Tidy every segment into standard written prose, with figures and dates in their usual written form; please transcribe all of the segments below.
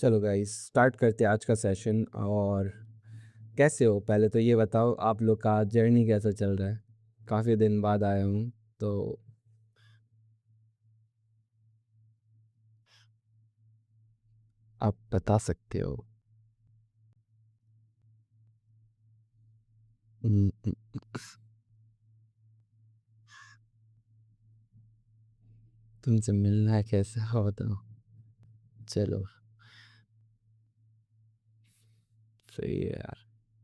चलो guys start करते हैं आज का सेशन। और कैसे हो, पहले तो ये बताओ आप लोग का जर्नी कैसा चल रहा है। काफ़ी दिन बाद आया हूँ तो आप बता सकते हो। हम्म, हम्म, तुमसे मिलना है, कैसे हो बताओ। चलो सही है यार।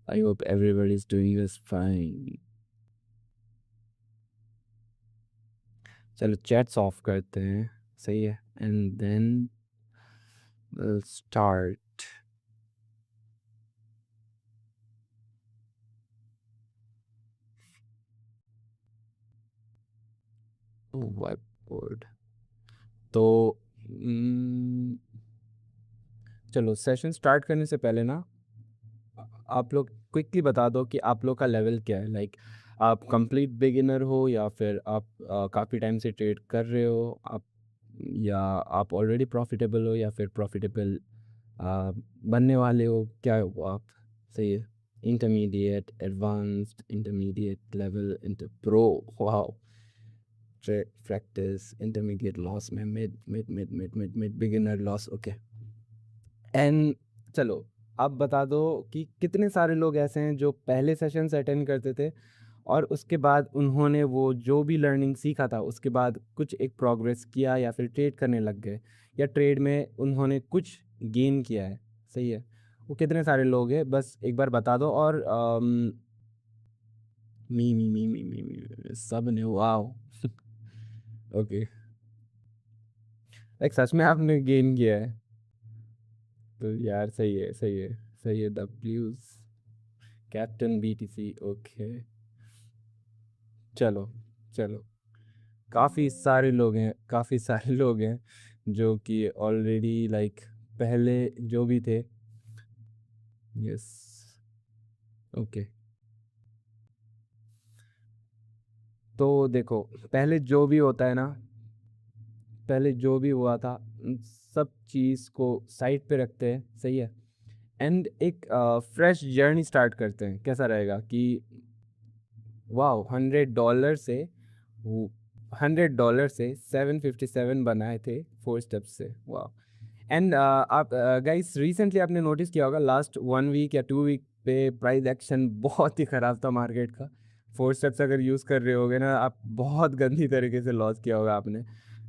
I hope everybody is doing this fine. चलो चैट्स ऑफ करते हैं। सही है and then will start. White board. तो चलो सेशन स्टार्ट करने से पहले ना आप लोग क्विकली बता दो कि आप लोग का लेवल क्या है। लाइक आप कंप्लीट बिगिनर हो या फिर आप काफ़ी टाइम से ट्रेड कर रहे हो आप, या आप ऑलरेडी प्रॉफिटेबल हो या फिर प्रॉफिटेबल बनने वाले हो, क्या हो आप। सही है। Intermediate, advanced, intermediate level, inter pro. Wow. Practice, intermediate loss में, mid mid mid mid mid mid beginner loss. Okay and चलो आप बता दो कि कितने सारे लोग ऐसे हैं जो पहले सेशन से अटेंड करते थे और उसके बाद उन्होंने वो जो भी लर्निंग सीखा था उसके बाद कुछ एक प्रोग्रेस किया या फिर ट्रेड करने लग गए, या ट्रेड में उन्होंने कुछ गेन किया है। सही है। वो कितने सारे लोग हैं बस एक बार बता दो। और मी सब ने वाओ। ओके। लाइक सच में आपने गेन किया है तो यार सही है, सही है। सही है। डब्ल्यूज कैप्टन बीटीसी। ओके चलो चलो। काफ़ी सारे लोग हैं, काफ़ी सारे लोग हैं जो कि ऑलरेडी लाइक पहले जो भी थे। यस। ओके। तो देखो पहले जो भी होता है ना, पहले जो भी हुआ था उन सब चीज़ को साइड पे रखते हैं। सही है। एंड एक फ्रेश जर्नी स्टार्ट करते हैं। कैसा रहेगा कि वाह, $100 से $100 से 757 बनाए थे 4 स्टेप्स से। वाह। एंड आप गाइस रिसेंटली आपने नोटिस किया होगा लास्ट 1 वीक या 2 वीक पे प्राइस एक्शन बहुत ही ख़राब था मार्केट का। 4 स्टेप्स अगर यूज़ कर रहे होगे ना आप, बहुत गंदी तरीके से लॉस किया होगा आपने,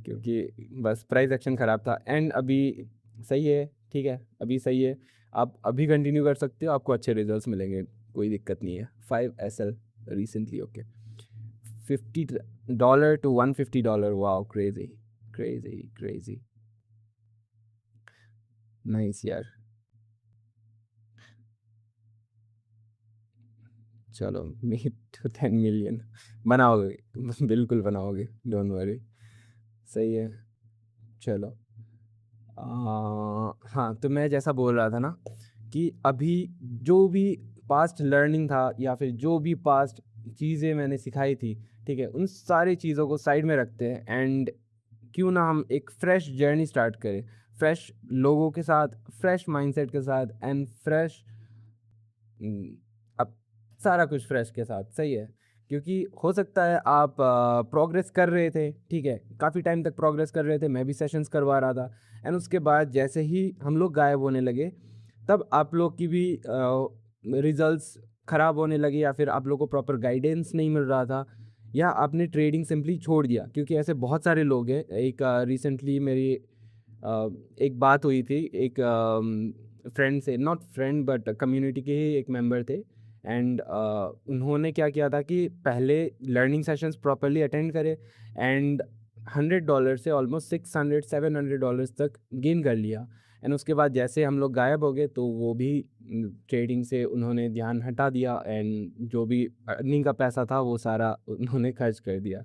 क्योंकि बस प्राइस एक्शन ख़राब था। एंड अभी सही है, ठीक है, अभी सही है। आप अभी कंटिन्यू कर सकते हो, आपको अच्छे रिजल्ट्स मिलेंगे, कोई दिक्कत नहीं है। 5 SL recently, okay, $50 to $150। wow, crazy, crazy, crazy। Nice यार। चलो मीट टू 10 मिलियन बनाओगे। बिल्कुल बनाओगे, डोंट वरी। सही है। चलो हाँ, तो मैं जैसा बोल रहा था ना कि अभी जो भी पास्ट लर्निंग था या फिर जो भी पास्ट चीज़ें मैंने सिखाई थी, ठीक है, उन सारी चीज़ों को साइड में रखते हैं। एंड क्यों ना हम एक फ्रेश जर्नी स्टार्ट करें, फ्रेश लोगों के साथ, फ्रेश माइंडसेट के साथ एंड फ्रेश अब सारा कुछ फ्रेश के साथ। सही है। क्योंकि हो सकता है आप प्रोग्रेस कर रहे थे, ठीक है, काफ़ी टाइम तक प्रोग्रेस कर रहे थे, मैं भी सेशंस करवा रहा था। एंड उसके बाद जैसे ही हम लोग गायब होने लगे तब आप लोग की भी रिजल्ट्स ख़राब होने लगे, या फिर आप लोग को प्रॉपर गाइडेंस नहीं मिल रहा था, या आपने ट्रेडिंग सिंपली छोड़ दिया। क्योंकि ऐसे बहुत सारे लोग हैं। एक रिसेंटली मेरी एक बात हुई थी एक फ्रेंड से, नॉट फ्रेंड बट कम्युनिटी के ही एक मेंबर थे। एंड उन्होंने क्या किया था कि पहले लर्निंग सेशंस प्रॉपरली अटेंड करे एंड $100 से ऑलमोस्ट $600-700 तक गेन कर लिया। एंड उसके बाद जैसे हम लोग गायब हो गए तो वो भी ट्रेडिंग से उन्होंने ध्यान हटा दिया एंड जो भी अर्निंग का पैसा था वो सारा उन्होंने खर्च कर दिया।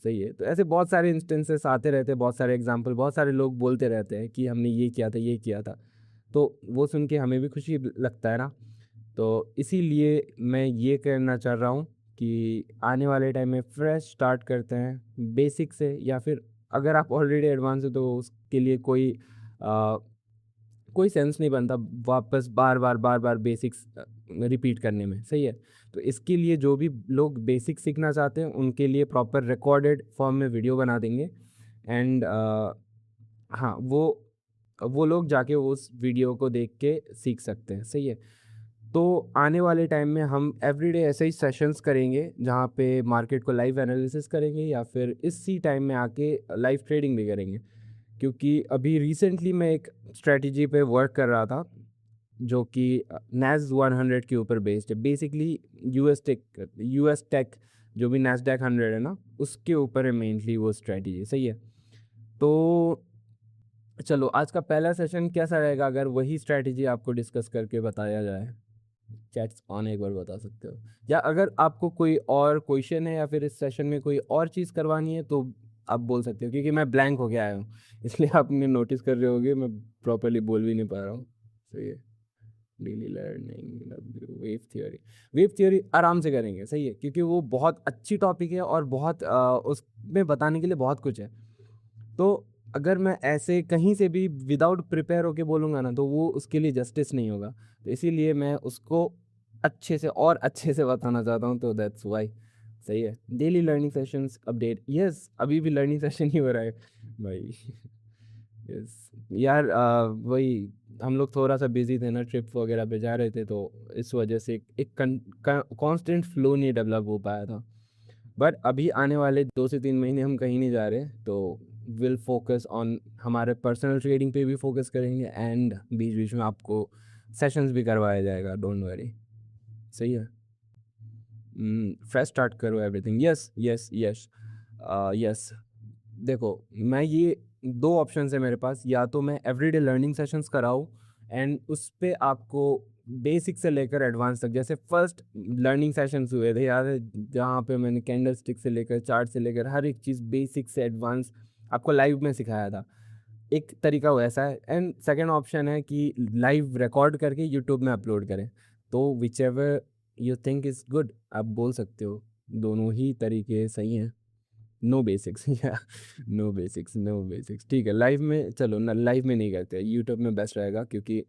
सही है। तो ऐसे बहुत सारे इंस्टेंसेस आते रहते हैं, बहुत सारे एग्जांपल, बहुत सारे लोग बोलते रहते हैं कि हमने ये किया था, ये किया था। तो वो सुन के हमें भी खुशी लगता है ना। तो इसीलिए मैं ये कहना चाह रहा हूँ कि आने वाले टाइम में फ्रेश स्टार्ट करते हैं बेसिक से, या फिर अगर आप ऑलरेडी एडवांस हो तो उसके लिए कोई कोई सेंस नहीं बनता वापस बार बार बेसिक्स रिपीट करने में, सही है। तो इसके लिए जो भी लोग बेसिक सीखना चाहते हैं उनके लिए प्रॉपर रिकॉर्डेड फॉर्म में वीडियो बना देंगे। एंड हाँ, वो लोग जाके उस वीडियो को देख के सीख सकते हैं, सही है। तो आने वाले टाइम में हम एवरीडे ऐसे ही सेशंस करेंगे जहाँ पे मार्केट को लाइव एनालिसिस करेंगे या फिर इसी टाइम में आके लाइव ट्रेडिंग भी करेंगे। क्योंकि अभी रिसेंटली मैं एक स्ट्रेटजी पे वर्क कर रहा था जो कि नैस 100 के ऊपर बेस्ड है। बेसिकली यूएस टेक जो भी नैस्डैक 100 है ना, उसके ऊपर है मेनली वो स्ट्रेटजी, सही है। तो चलो आज का पहला सेशन कैसा रहेगा अगर वही स्ट्रेटजी आपको डिस्कस करके बताया जाए? चैट्स ऑन एक बार बता सकते हो, या अगर आपको कोई और क्वेश्चन है या फिर इस सेशन में कोई और चीज़ करवानी है तो आप बोल सकते हो, क्योंकि मैं ब्लैंक हो गया आया हूँ इसलिए आपने नोटिस कर रहे होगे मैं प्रॉपरली बोल भी नहीं पा रहा हूँ। सही है। डेली लर्निंग, वेव थ्योरी आराम से करेंगे, सही है, क्योंकि वो बहुत अच्छी टॉपिक है और बहुत उसमें बताने के लिए बहुत कुछ है। तो अगर मैं ऐसे कहीं से भी विदाउट प्रिपेयर होके बोलूँगा ना तो वो उसके लिए जस्टिस नहीं होगा। तो इसीलिए मैं उसको अच्छे से और अच्छे से बताना चाहता हूँ, तो दैट्स वाई। सही है। Daily learning sessions update, yes अभी भी लर्निंग सेशन ही हो रहा है भाई यस यार, वही हम लोग थोड़ा सा बिजी थे ना, ट्रिप वगैरह पे जा रहे थे, तो इस वजह से एक कांस्टेंट फ्लो नहीं डेवलप हो पाया था। बट अभी आने वाले 2 से 3 महीने हम कहीं नहीं जा रहे, तो विल फोकस ऑन हमारे पर्सनल ट्रेडिंग पे भी फोकस करेंगे एंड बीच बीच में आपको सेशंस भी करवाया जाएगा, डोंट वरी। सही है। फ्रेश स्टार्ट करो everything, yes yes yes yes. देखो, मैं ये 2 ऑप्शंस है मेरे पास, या तो मैं एवरीडे लर्निंग सेशंस कराऊँ एंड उस पे आपको बेसिक से लेकर एडवांस तक, जैसे फर्स्ट लर्निंग सेशंस हुए थे याद है, जहाँ पे मैंने कैंडल स्टिक से लेकर चार्ट से लेकर हर एक चीज़ बेसिक से एडवांस आपको लाइव में सिखाया था। एक तरीका वैसा है एंड सेकंड ऑप्शन है कि लाइव रिकॉर्ड करके यूट्यूब में अपलोड करें। तो which ever you think is good, आप बोल सकते हो, दोनों ही तरीके सही हैं। नो बेसिक्स या नो बेसिक्स, नो बेसिक्स, ठीक है। लाइव में चलो ना, लाइव में नहीं करते, यूट्यूब में बेस्ट रहेगा, क्योंकि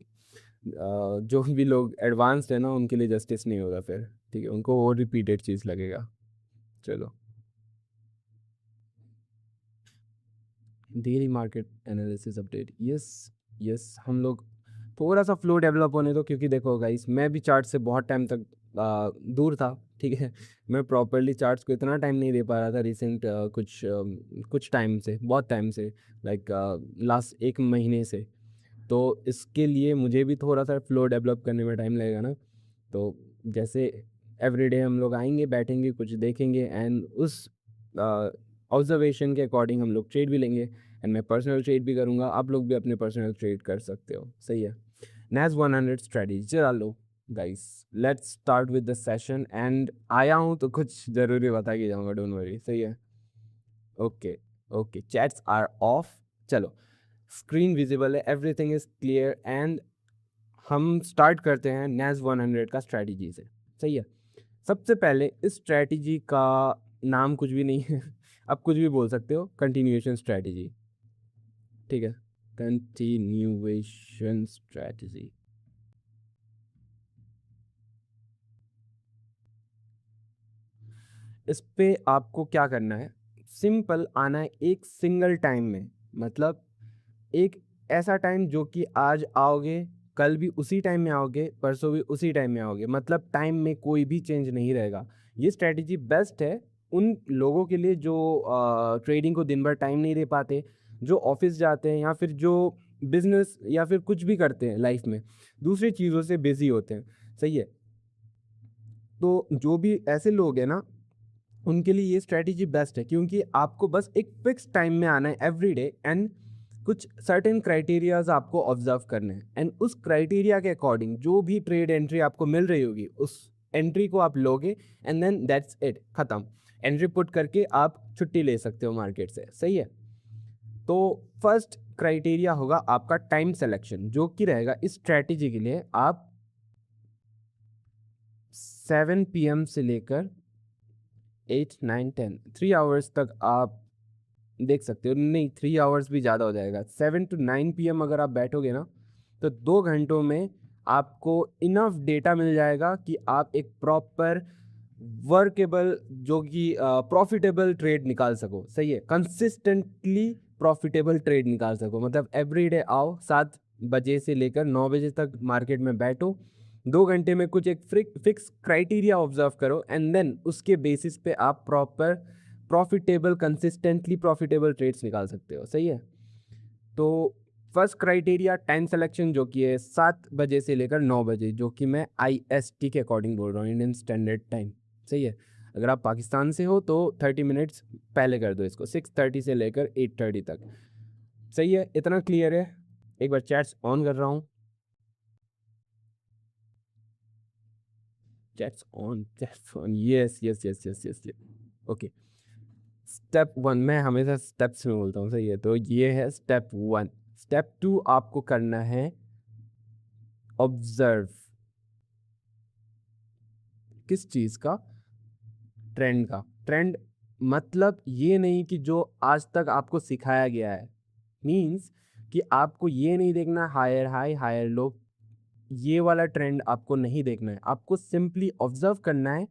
जो भी लोग एडवांस्ड है ना उनके लिए जस्टिस नहीं होगा फिर, ठीक है, उनको वो रिपीटेड चीज़ लगेगा। चलो, daily market analysis update, yes yes. हम लोग थोड़ा सा फ्लो डेवलप होने दो, क्योंकि देखो गाइस, मैं भी चार्ट से बहुत टाइम तक दूर था, ठीक है। मैं प्रॉपरली चार्ट्स को इतना टाइम नहीं दे पा रहा था रिसेंट कुछ टाइम से, बहुत टाइम से, लाइक लास्ट 1 महीने से। तो इसके लिए मुझे भी थोड़ा सा फ्लो डेवलप करने में टाइम लगेगा ना। तो जैसे एवरीडे हम लोग आएंगे, बैठेंगे, कुछ देखेंगे एंड उस ऑब्जर्वेशन के अकॉर्डिंग हम लोग ट्रेड भी लेंगे एंड मैं पर्सनल ट्रेड भी करूँगा, आप लोग भी अपने पर्सनल ट्रेड कर सकते हो, सही है। नैस 100 स्ट्रेटजी, चला लो guys, let's start with the session. And आया हूँ तो कुछ ज़रूरी बता के जाऊँगा, डोंट वरी, सही है। Okay okay, chats are off. चलो, स्क्रीन विजिबल है, एवरीथिंग इज क्लियर एंड हम स्टार्ट करते हैं नैस 100 का स्ट्रैटेजी से, सही है। सबसे पहले इस स्ट्रैटेजी का नाम कुछ भी नहीं है आप कुछ भी बोल सकते हो, कंटिन्यूएशन स्ट्रैटेजी, ठीक है, कंटिन्यूएशन स्ट्रैटेजी। इस पे आपको क्या करना है, सिंपल आना है एक सिंगल टाइम में, मतलब एक ऐसा टाइम जो कि आज आओगे, कल भी उसी टाइम में आओगे, परसों भी उसी टाइम में आओगे, मतलब टाइम में कोई भी चेंज नहीं रहेगा। ये स्ट्रैटेजी बेस्ट है उन लोगों के लिए जो ट्रेडिंग को दिन भर टाइम नहीं दे पाते, जो ऑफिस जाते हैं या फिर जो बिजनेस या फिर कुछ भी करते हैं लाइफ में, दूसरी चीज़ों से बिजी होते हैं, सही है। तो जो भी ऐसे लोग हैं ना, उनके लिए ये स्ट्रैटेजी बेस्ट है, क्योंकि आपको बस एक फिक्स टाइम में आना है एवरी डे एंड कुछ सर्टेन क्राइटेरियाज आपको ऑब्जर्व करने हैं एंड उस क्राइटेरिया के अकॉर्डिंग जो भी ट्रेड एंट्री आपको मिल रही होगी उस एंट्री को आप लोगे एंड देन दैट्स इट, खत्म। एंट्री पुट करके आप छुट्टी ले सकते हो मार्केट से, सही है। तो फर्स्ट क्राइटेरिया होगा आपका टाइम सिलेक्शन, जो कि रहेगा इस स्ट्रैटेजी के लिए आप 7 PM से लेकर 8 9 10 3 आवर्स तक आप देख सकते हो। नहीं, 3 आवर्स भी ज़्यादा हो जाएगा, 7 to 9 PM अगर आप बैठोगे ना तो 2 घंटों में आपको इनफ डेटा मिल जाएगा कि आप एक प्रॉपर वर्केबल जो कि प्रॉफिटेबल ट्रेड निकाल सको। सही है, कंसिस्टेंटली प्रॉफिटेबल ट्रेड निकाल सको। मतलब एवरीडे आओ, 7 बजे से लेकर 9 बजे तक मार्केट में बैठो, 2 घंटे में कुछ एक फिक्स क्राइटेरिया ऑब्जर्व करो, एंड देन उसके बेसिस पे आप proper profitable consistently profitable trades निकाल सकते हो। सही है, तो फर्स्ट क्राइटेरिया टाइम सिलेक्शन जो कि है 7 बजे से लेकर 9 बजे, जो कि मैं IST के अकॉर्डिंग बोल रहा हूँ, इंडियन स्टैंडर्ड टाइम। सही है, अगर आप पाकिस्तान से हो तो 30 मिनट्स पहले कर दो इसको, 6:30 से लेकर 8:30 तक। सही है, इतना क्लियर है? एक बार चैट्स ऑन कर रहा हूँ, chats on, yes yes yes yes yes. Okay, step 1, मैं हमेशा स्टेप्स में बोलता हूँ। सही है, तो ये है स्टेप 1। स्टेप 2 आपको करना है ऑब्जर्व। किस चीज का? ट्रेंड का। ट्रेंड मतलब ये नहीं कि जो आज तक आपको सिखाया गया है, मींस कि आपको ये नहीं देखना हायर हाई हायर लो, ये वाला ट्रेंड आपको नहीं देखना है। आपको सिंपली ऑब्जर्व करना है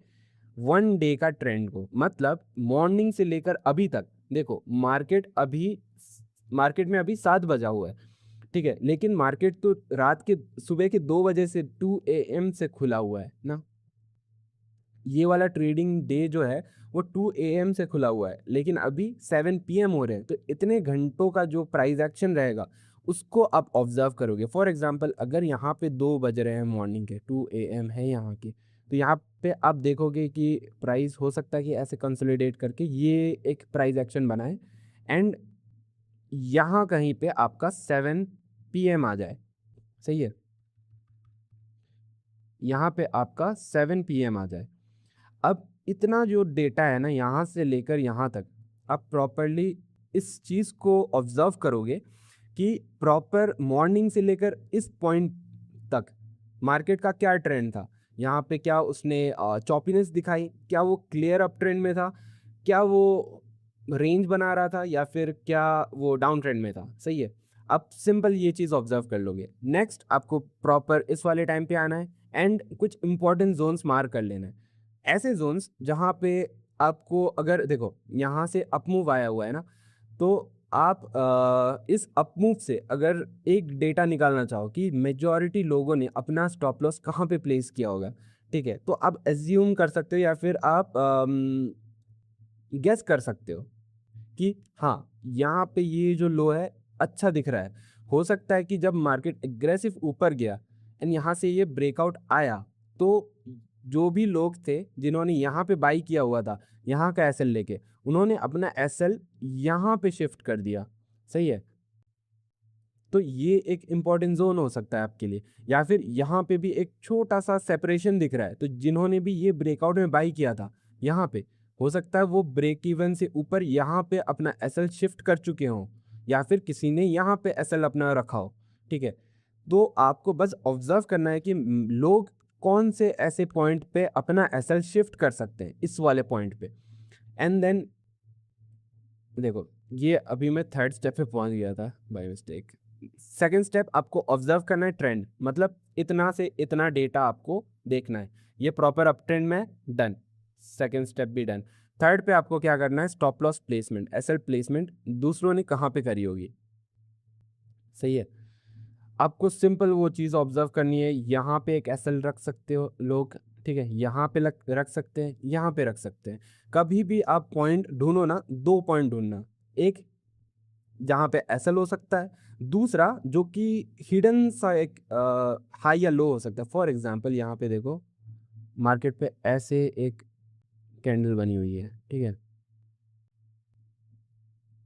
1 डे का ट्रेंड को। मतलब मॉर्निंग से लेकर अभी तक देखो, मार्केट में अभी 7 बजा हुआ है, ठीक है, लेकिन मार्केट तो रात के सुबह के 2 बजे से 2 AM से खुला हुआ है ना। ये वाला ट्रेडिंग डे जो है वो 2 AM से खुला हुआ है, लेकिन अभी 7 PM हो रहे हैं। तो इतने घंटों का जो प्राइस एक्शन रहेगा उसको आप ऑब्जर्व करोगे। फॉर एग्जांपल, अगर यहाँ पे 2 बज रहे हैं मॉर्निंग के, 2 AM है यहाँ की, तो यहाँ पे आप देखोगे कि प्राइस हो सकता है कि ऐसे कंसोलिडेट करके ये एक प्राइस एक्शन बनाए, एंड यहाँ कहीं पे आपका 7 PM आ जाए। सही है, यहाँ पे आपका 7 PM आ जाए। अब इतना जो डेटा है ना, यहाँ से लेकर यहाँ तक, आप प्रॉपरली इस चीज़ को ऑब्जर्व करोगे कि प्रॉपर मॉर्निंग से लेकर इस पॉइंट तक मार्केट का क्या ट्रेंड था। यहाँ पे क्या उसने चॉपीनेस दिखाई, क्या वो क्लियर अप ट्रेंड में था, क्या वो रेंज बना रहा था, या फिर क्या वो डाउन ट्रेंड में था। सही है, आप सिंपल ये चीज़ ऑब्जर्व कर लोगे। नेक्स्ट आपको प्रॉपर इस वाले टाइम पे आना है, एंड कुछ इंपॉर्टेंट जोन्स मार्क कर लेना है। ऐसे जोन्स जहाँ पे आपको, अगर देखो यहाँ से अपमूव आया हुआ है ना, तो आप इस अपमूव से अगर एक डेटा निकालना चाहो कि मेजॉरिटी लोगों ने अपना स्टॉप लॉस कहाँ पे प्लेस किया होगा, ठीक है, तो आप एज्यूम कर सकते हो या फिर आप गेस कर सकते हो कि हाँ, यहाँ पे ये जो लो है अच्छा दिख रहा है। हो सकता है कि जब मार्केट एग्रेसिव ऊपर गया एंड यहाँ से ये ब्रेकआउट आया, तो जो भी लोग थे जिन्होंने यहाँ पे बाई किया हुआ था यहाँ का एसएल लेके, उन्होंने अपना एसएल यहाँ पे शिफ्ट कर दिया। सही है, तो ये एक इम्पॉर्टेंट जोन हो सकता है आपके लिए। या फिर यहाँ पे भी एक छोटा सा सेपरेशन दिख रहा है, तो जिन्होंने भी ये ब्रेकआउट में बाई किया था यहाँ पे, हो सकता है वो ब्रेक इवन से ऊपर यहाँ पे अपना एसएल शिफ्ट कर चुके हों, या फिर किसी ने यहाँ पे एसएल अपना रखा हो। ठीक है, तो आपको बस ऑब्जर्व करना है कि लोग कौन से ऐसे पॉइंट पे अपना एसएल शिफ्ट कर सकते हैं, इस वाले पॉइंट पे। एंड देन देखो, ये अभी मैं थर्ड स्टेप पे पहुंच गया था बाय मिस्टेक। सेकंड स्टेप, आपको ऑब्जर्व करना है ट्रेंड, मतलब इतना से इतना डेटा आपको देखना है। ये प्रॉपर अप ट्रेंड में डन, सेकंड स्टेप भी डन। थर्ड पे आपको क्या करना है, stop loss placement, SL placement दूसरों ने कहाँ पे करी होगी। सही है, आपको सिंपल वो चीज़ ऑब्जर्व करनी है। यहाँ पे एक एसएल रख सकते हो लोग, ठीक है, यहाँ पे रख सकते हैं, यहाँ पे रख सकते हैं। कभी भी आप पॉइंट ढूंढो ना, 2 पॉइंट ढूंढना, एक जहाँ पे एसएल हो सकता है, दूसरा जो कि हिडन सा एक हाई या लो हो सकता है। फॉर एग्जांपल यहाँ पे देखो, मार्केट पे ऐसे एक कैंडल बनी हुई है, ठीक है,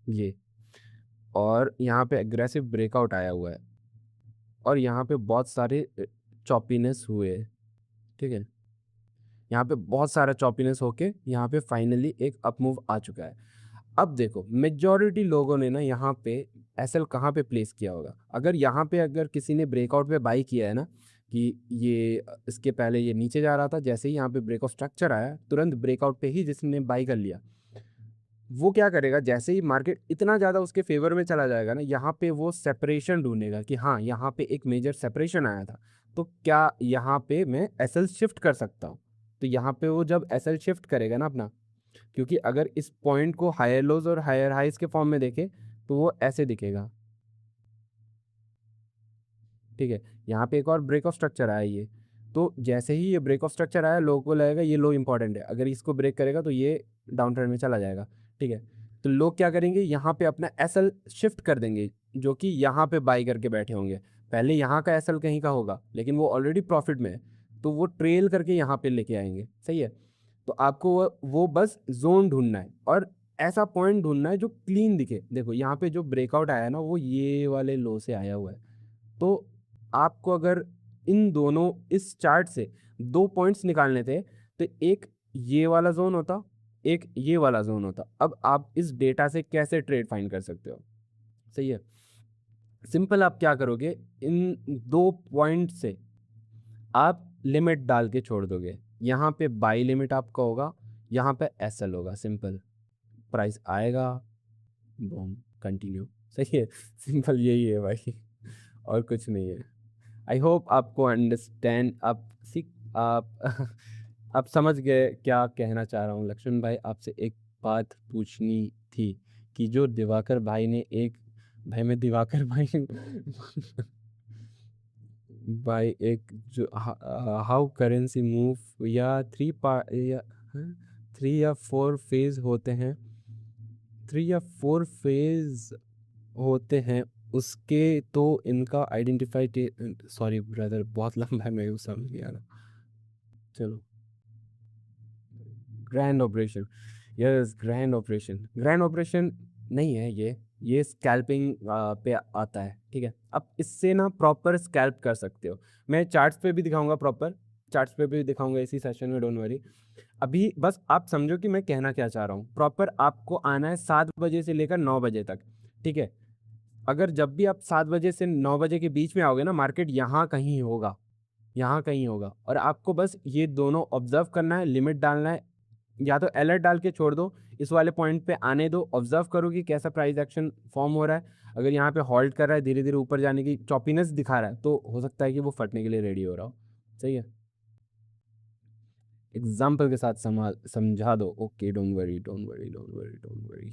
ये, और यहाँ पे एग्रेसिव ब्रेकआउट आया हुआ है, और यहाँ पे बहुत सारे चॉपीनेस हुए, ठीक है, यहाँ पे बहुत सारा चॉपीनेस होके यहाँ पे फाइनली एक अपमूव आ चुका है। अब देखो, मेजॉरिटी लोगों ने ना यहाँ पे एसएल कहाँ पे प्लेस किया होगा। अगर यहाँ पे अगर किसी ने ब्रेकआउट पे बाई किया है ना, कि ये इसके पहले ये नीचे जा रहा था, जैसे ही यहाँ पे ब्रेकआउट स्ट्रक्चर आया तुरंत ब्रेकआउट पे ही जिसने बाई कर लिया, वो क्या करेगा, जैसे ही मार्केट इतना ज़्यादा उसके फेवर में चला जाएगा ना, यहाँ पे वो सेपरेशन ढूंढेगा कि हाँ यहाँ पे एक मेजर सेपरेशन आया था, तो क्या यहाँ पे मैं एसएल शिफ्ट कर सकता हूँ। तो यहाँ पे वो जब एसएल शिफ्ट करेगा ना अपना, क्योंकि अगर इस पॉइंट को हायर लोज और हायर हाइज के फॉर्म में देखे तो वो ऐसे दिखेगा, ठीक है। यहाँ पे एक और ब्रेक ऑफ स्ट्रक्चर आया ये, तो जैसे ही ये ब्रेक ऑफ स्ट्रक्चर आया, लो को लगेगा ये लो इंपॉर्टेंट है, अगर इसको ब्रेक करेगा तो ये डाउन ट्रेंड में चला जाएगा, ठीक है। तो लोग क्या करेंगे, यहाँ पे अपना एसएल शिफ्ट कर देंगे, जो कि यहाँ पे बाई करके बैठे होंगे। पहले यहाँ का एसएल कहीं का होगा, लेकिन वो ऑलरेडी प्रॉफिट में है, तो वो ट्रेल करके यहाँ पे लेके आएंगे, सही है। तो आपको वो बस जोन ढूंढना है और ऐसा पॉइंट ढूंढना है जो क्लीन दिखे। देखो यहाँ पे जो ब्रेकआउट आया है ना, वो ये वाले लो से आया हुआ है। तो आपको अगर इन दोनों इस चार्ट से दो पॉइंट्स निकालने थे, तो एक ये वाला जोन होता, एक ये वाला जोन होता। अब आप इस डेटा से कैसे ट्रेड फाइंड कर सकते हो, सही है। सिंपल, आप क्या करोगे, इन दो पॉइंट से आप लिमिट डाल के छोड़ दोगे। यहाँ पे बाई लिमिट आपका होगा, यहाँ पे एसएल होगा, सिंपल। प्राइस आएगा, बूम, कंटिन्यू, सही है। सिंपल यही है भाई, और कुछ नहीं है। आई होप आपको अंडरस्टैंड, आप सीख, आप आप समझ गए क्या कहना चाह रहा हूँ। लक्ष्मण भाई, आपसे एक बात पूछनी थी कि जो दिवाकर भाई ने एक, भाई मैं दिवाकर भाई भाई एक जो हाउ करेंसी मूव या थ्री या फोर फेज होते हैं, थ्री या फोर फेज होते हैं उसके, तो इनका आइडेंटिफाई, सॉरी ब्रदर बहुत लंबा है, मेरे को समझ नहीं आ रहा। चलो, grand operation, yes grand operation, grand operation नहीं है ये स्कैल्पिंग पे आता है, ठीक है। अब इससे ना प्रॉपर स्कैल्प कर सकते हो। मैं चार्ट्स पे भी दिखाऊंगा, प्रॉपर चार्ट्स पे भी दिखाऊंगा इसी सेशन में, डोंट वरी। अभी बस आप समझो कि मैं कहना क्या चाह रहा हूँ। प्रॉपर आपको आना है 7 बजे से लेकर 9 बजे तक, ठीक है। अगर जब भी आप 7 बजे से 9 बजे के बीच में आओगे ना, मार्केट यहाँ कहीं होगा, यहाँ कहीं होगा, और आपको बस ये दोनों ऑब्जर्व करना है, लिमिट डालना है, या तो अलर्ट डाल के छोड़ दो, इस वाले पॉइंट पे आने दो, ऑब्जर्व करो कि कैसा प्राइस एक्शन फॉर्म हो रहा है। अगर यहाँ पे हॉल्ट कर रहा है, धीरे धीरे ऊपर जाने की चॉपीनेस दिखा रहा है, तो हो सकता है कि वो फटने के लिए रेडी हो रहा हो, सही है। एग्जाम्पल के साथ समझा दो, okay, don't worry don't worry don't worry don't worry.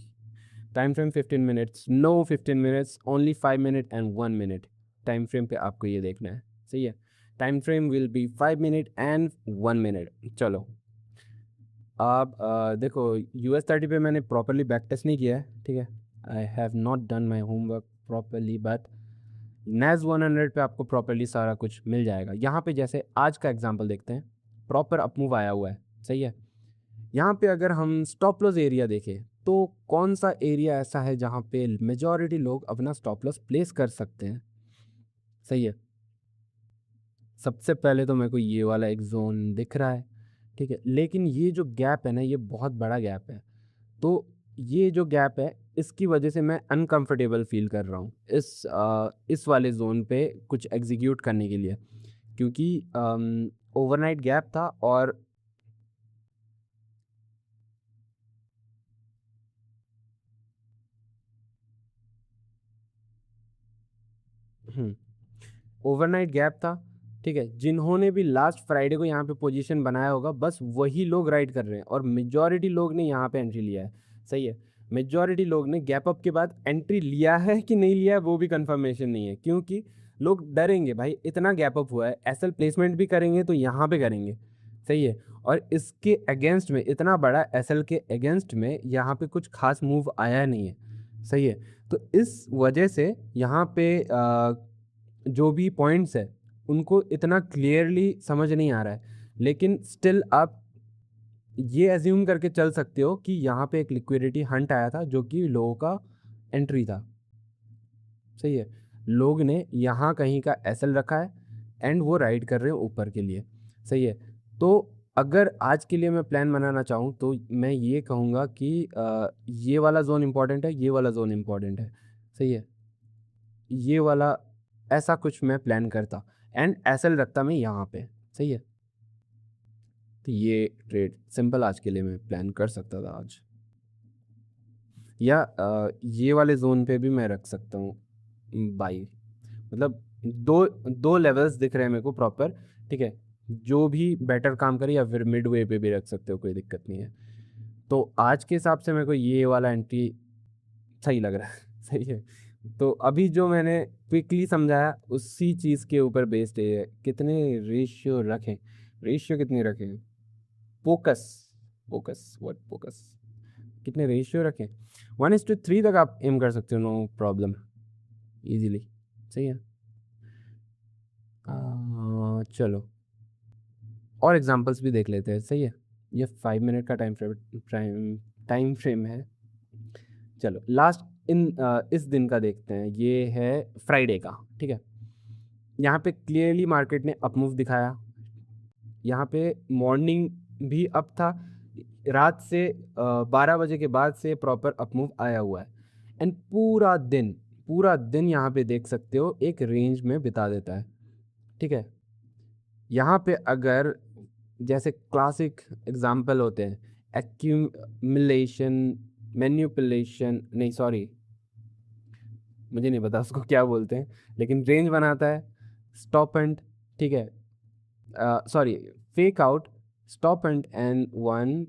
Time frame 15 minutes, no 15 minutes, only 5 minute and 1 minute time frame पे आपको ये देखना है, सही है। Time frame will be 5 minute and 1 minute. चलो, आप देखो, US 30 पे मैंने प्रॉपरली बैक टेस्ट नहीं किया है, ठीक है। I have not done my homework properly, but NAS 100 पे आपको प्रॉपरली सारा कुछ मिल जाएगा। यहाँ पे जैसे आज का एग्जांपल देखते हैं, प्रॉपर अपमूव आया हुआ है, सही है। यहाँ पे अगर हम स्टॉप लॉस एरिया देखें, तो कौन सा एरिया ऐसा है जहाँ पे मेजॉरिटी लोग अपना स्टॉप लॉस प्लेस कर सकते हैं, सही है। सबसे पहले तो मेरे को ये वाला एक जोन दिख रहा है, ठीक है, लेकिन ये जो गैप है ना, ये बहुत बड़ा गैप है। तो ये जो गैप है, इसकी वजह से मैं अनकंफर्टेबल फील कर रहा हूँ इस वाले जोन पे कुछ एग्जीक्यूट करने के लिए, क्योंकि ओवरनाइट गैप था। और ओवरनाइट गैप था, ठीक है। जिन्होंने भी लास्ट फ्राइडे को यहाँ पे पोजीशन बनाया होगा, बस वही लोग राइड कर रहे हैं, और मेजॉरिटी लोग ने यहाँ पे एंट्री लिया है, सही है। मेजॉरिटी लोग ने गैप अप के बाद एंट्री लिया है कि नहीं लिया है वो भी कंफर्मेशन नहीं है, क्योंकि लोग डरेंगे, भाई इतना गैप अप हुआ है, एसएल प्लेसमेंट भी करेंगे तो यहाँ पे करेंगे, सही है। और इसके अगेंस्ट में, इतना बड़ा एसएल के अगेंस्ट में यहाँ पे कुछ खास मूव आया नहीं है, सही है। तो इस वजह से यहाँ पे जो भी पॉइंट्स है उनको इतना क्लियरली समझ नहीं आ रहा है, लेकिन स्टिल आप ये एज्यूम करके चल सकते हो कि यहाँ पे एक लिक्विडिटी हंट आया था, जो कि लोगों का एंट्री था, सही है। लोग ने यहाँ कहीं का एसएल रखा है, एंड वो राइड कर रहे हैं ऊपर के लिए, सही है। तो अगर आज के लिए मैं प्लान बनाना चाहूँ, तो मैं ये कहूँगा कि ये वाला जोन इम्पॉर्टेंट है, ये वाला जोन इम्पॉर्टेंट है, सही है। ये वाला, ऐसा कुछ मैं प्लान करता, एंड एसएल रखता मैं यहाँ पे, सही है। तो ये ट्रेड सिंपल आज के लिए मैं प्लान कर सकता था आज। या ये वाले जोन पे भी मैं रख सकता हूँ बाई। मतलब दो दो लेवल्स दिख रहे हैं मेरे को प्रॉपर, ठीक है, जो भी बेटर काम करे, या फिर मिड वे पे भी रख सकते हो, कोई दिक्कत नहीं है। तो आज के हिसाब से मेरे को ये वाला एंट्री सही लग रहा है सही है। तो अभी जो मैंने क्विकली समझाया उसी चीज़ के ऊपर बेस्ड है, कितने रेशियो रखें, रेशियो कितनी रखें, फोकस, फोकस व्हाट फोकस, कितने रेशियो रखें, 1:3 तक आप एम कर सकते हो, नो प्रॉब्लम, इजीली, सही है। चलो और एग्जांपल्स भी देख लेते हैं, सही है। ये 5 मिनट का टाइम फ्रेम है। चलो लास्ट इस दिन का देखते हैं, ये है फ्राइडे का, ठीक है। यहाँ पे क्लियरली मार्केट ने अप मूव दिखाया, यहाँ पे मॉर्निंग भी अप था, रात से 12 बजे के बाद से प्रॉपर अप मूव आया हुआ है, एंड पूरा दिन यहाँ पे देख सकते हो एक रेंज में बिता देता है, ठीक है। यहाँ पे अगर जैसे क्लासिक एग्जाम्पल होते हैं, एक्यूमुलेशन, मैन्युपुलेशन, नहीं सॉरी मुझे नहीं पता उसको क्या बोलते हैं, लेकिन रेंज बनाता है, स्टॉप एंड, ठीक है, sorry fake out, stop and 1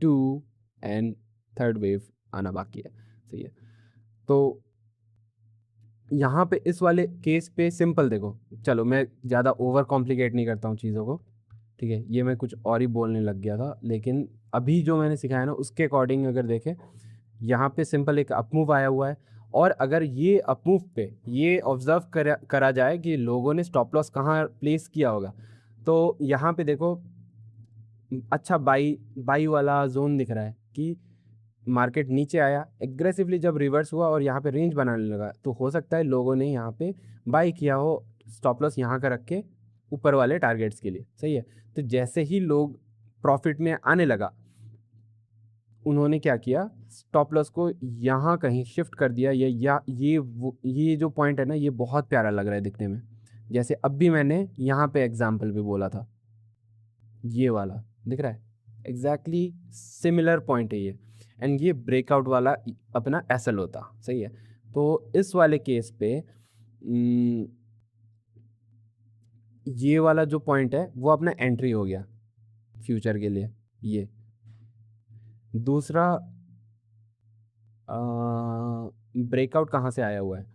2 and third wave आना बाकी है, सही है। तो यहाँ पे इस वाले केस पे सिंपल देखो, चलो मैं ज़्यादा ओवर कॉम्प्लिकेट नहीं करता हूँ चीज़ों को, ठीक है, ये मैं कुछ और ही बोलने लग गया था, लेकिन अभी जो मैंने सिखाया ना उसके अकॉर्डिंग अगर देखें, यहाँ पे सिंपल एक अप मूव आया हुआ है, और अगर ये अप मूव पे ये ऑब्जर्व करा जाए कि लोगों ने स्टॉप लॉस कहाँ प्लेस किया होगा, तो यहाँ पे देखो अच्छा बाई बाई वाला जोन दिख रहा है कि मार्केट नीचे आया एग्रेसिवली, जब रिवर्स हुआ और यहाँ पे रेंज बनाने लगा, तो हो सकता है लोगों ने यहाँ पे बाई किया हो, स्टॉप लॉस यहाँ का रख के ऊपर वाले टारगेट्स के लिए, सही है। तो जैसे ही लोग प्रॉफिट में आने लगा, उन्होंने क्या किया, स्टॉप लॉस को यहाँ कहीं शिफ्ट कर दिया, ये जो पॉइंट है ना, ये बहुत प्यारा लग रहा है दिखने में, जैसे अब भी मैंने यहाँ पे एग्जाम्पल भी बोला था, ये वाला दिख रहा है, एग्जैक्टली सिमिलर पॉइंट है ये, एंड ये ब्रेकआउट वाला अपना एसएल होता, सही है। तो इस वाले केस पे ये वाला जो पॉइंट है वो अपना एंट्री हो गया फ्यूचर के लिए। ये दूसरा ब्रेकआउट कहाँ से आया हुआ है,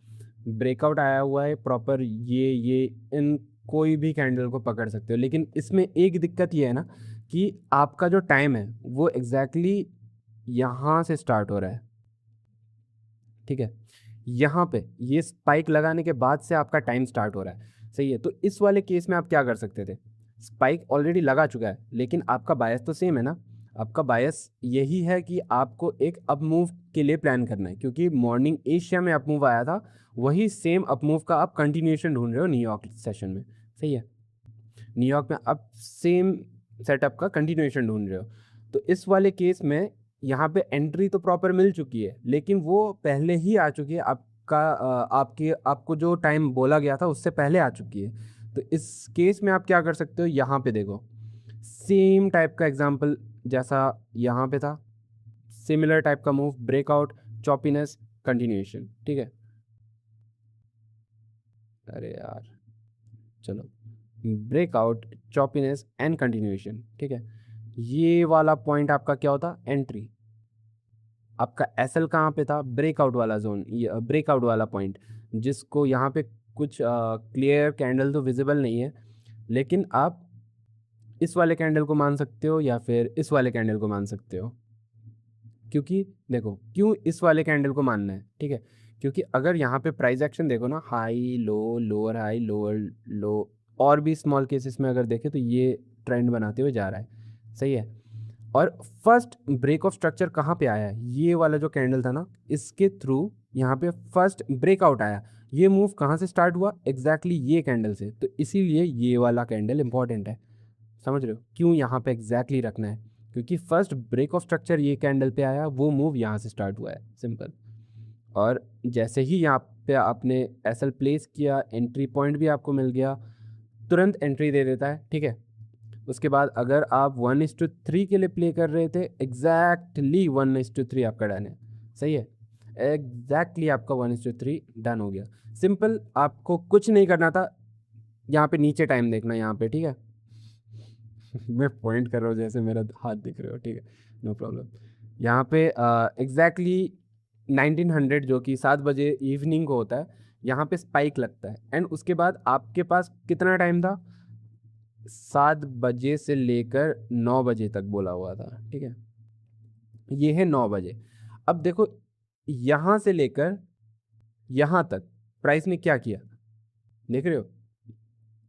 ब्रेकआउट आया हुआ है प्रॉपर, ये इन कोई भी कैंडल को पकड़ सकते हो, लेकिन इसमें एक दिक्कत ये है ना कि आपका जो टाइम है वो एग्जैक्टली यहाँ से स्टार्ट हो रहा है, ठीक है, यहाँ पे ये स्पाइक लगाने के बाद से आपका टाइम स्टार्ट हो रहा है, सही है। तो इस वाले केस में आप क्या कर सकते थे, स्पाइक ऑलरेडी लगा चुका है, लेकिन आपका बायस तो सेम है ना, आपका बायस यही है कि आपको एक अप मूव के लिए प्लान करना है, क्योंकि मॉर्निंग एशिया में अप मूव आया था, वही सेम अप मूव का आप कंटिन्यूएशन ढूंढ रहे हो न्यूयॉर्क सेशन में, सही है। न्यूयॉर्क में आप सेम सेटअप का कंटिन्यूएशन ढूंढ रहे हो, तो इस वाले केस में यहाँ पे एंट्री तो प्रॉपर मिल चुकी है, लेकिन वो पहले ही आ चुकी है, आपको जो टाइम बोला गया था उससे पहले आ चुकी है। तो इस केस में आप क्या कर सकते हो, यहाँ पे देखो सेम टाइप का एग्जांपल जैसा यहाँ पे था, सिमिलर टाइप का मूव, ब्रेकआउट, चॉपीनेस, कंटिन्यूएशन, ठीक है। अरे यार चलो, ब्रेकआउट, चॉपीनेस एंड कंटिन्यूएशन, ठीक है। ये वाला पॉइंट आपका क्या होता, एंट्री, आपका एसएल कहाँ पे था, ब्रेकआउट वाला जोन, ये ब्रेकआउट वाला पॉइंट, जिसको यहाँ पे कुछ क्लियर कैंडल तो विजिबल नहीं है, लेकिन आप इस वाले कैंडल को मान सकते हो या फिर इस वाले कैंडल को मान सकते हो, क्योंकि देखो क्यों इस वाले कैंडल को मानना है, ठीक है, क्योंकि अगर यहाँ पे प्राइस एक्शन देखो ना, high low, lower high, lower लो, और भी स्मॉल केसेस में अगर देखें तो ये ट्रेंड बनाते हुए जा रहा है, सही है। और फर्स्ट ब्रेक ऑफ स्ट्रक्चर कहाँ पे आया है, ये वाला जो कैंडल था ना, इसके थ्रू यहाँ पे फर्स्ट ब्रेकआउट आया, ये मूव कहाँ से स्टार्ट हुआ, एग्जैक्टली ये कैंडल से, तो इसीलिए ये वाला कैंडल इंपॉर्टेंट है, समझ रहे हो क्यों यहाँ पे एग्जैक्टली रखना है, क्योंकि फर्स्ट ब्रेक ऑफ स्ट्रक्चर ये कैंडल पे आया, वो मूव यहाँ से स्टार्ट हुआ है, सिंपल। और जैसे ही यहाँ पे आपने एसएल प्लेस किया, एंट्री पॉइंट भी आपको मिल गया, तुरंत एंट्री दे देता है, ठीक है। उसके बाद अगर आप 1:3 के लिए प्ले कर रहे थे, एग्जैक्टली 1:3 आपका डन है, सही है, एग्जैक्टली आपका 1:3 डन हो गया। सिंपल, आपको कुछ नहीं करना था, यहाँ पे नीचे टाइम देखना यहाँ पे, ठीक है। मैं पॉइंट कर रहा हूँ जैसे मेरा हाथ दिख रहे हो, ठीक है, नो प्रॉब्लम। यहाँ पे एग्जैक्टली 1900 जो कि 7 बजे इवनिंग को होता है, यहाँ पे स्पाइक लगता है। एंड उसके बाद आपके पास कितना टाइम था, 7 बजे से लेकर 9 बजे तक बोला हुआ था, ठीक है। ये है 9 बजे। अब देखो, यहाँ से लेकर यहाँ तक प्राइस ने क्या किया, देख रहे हो,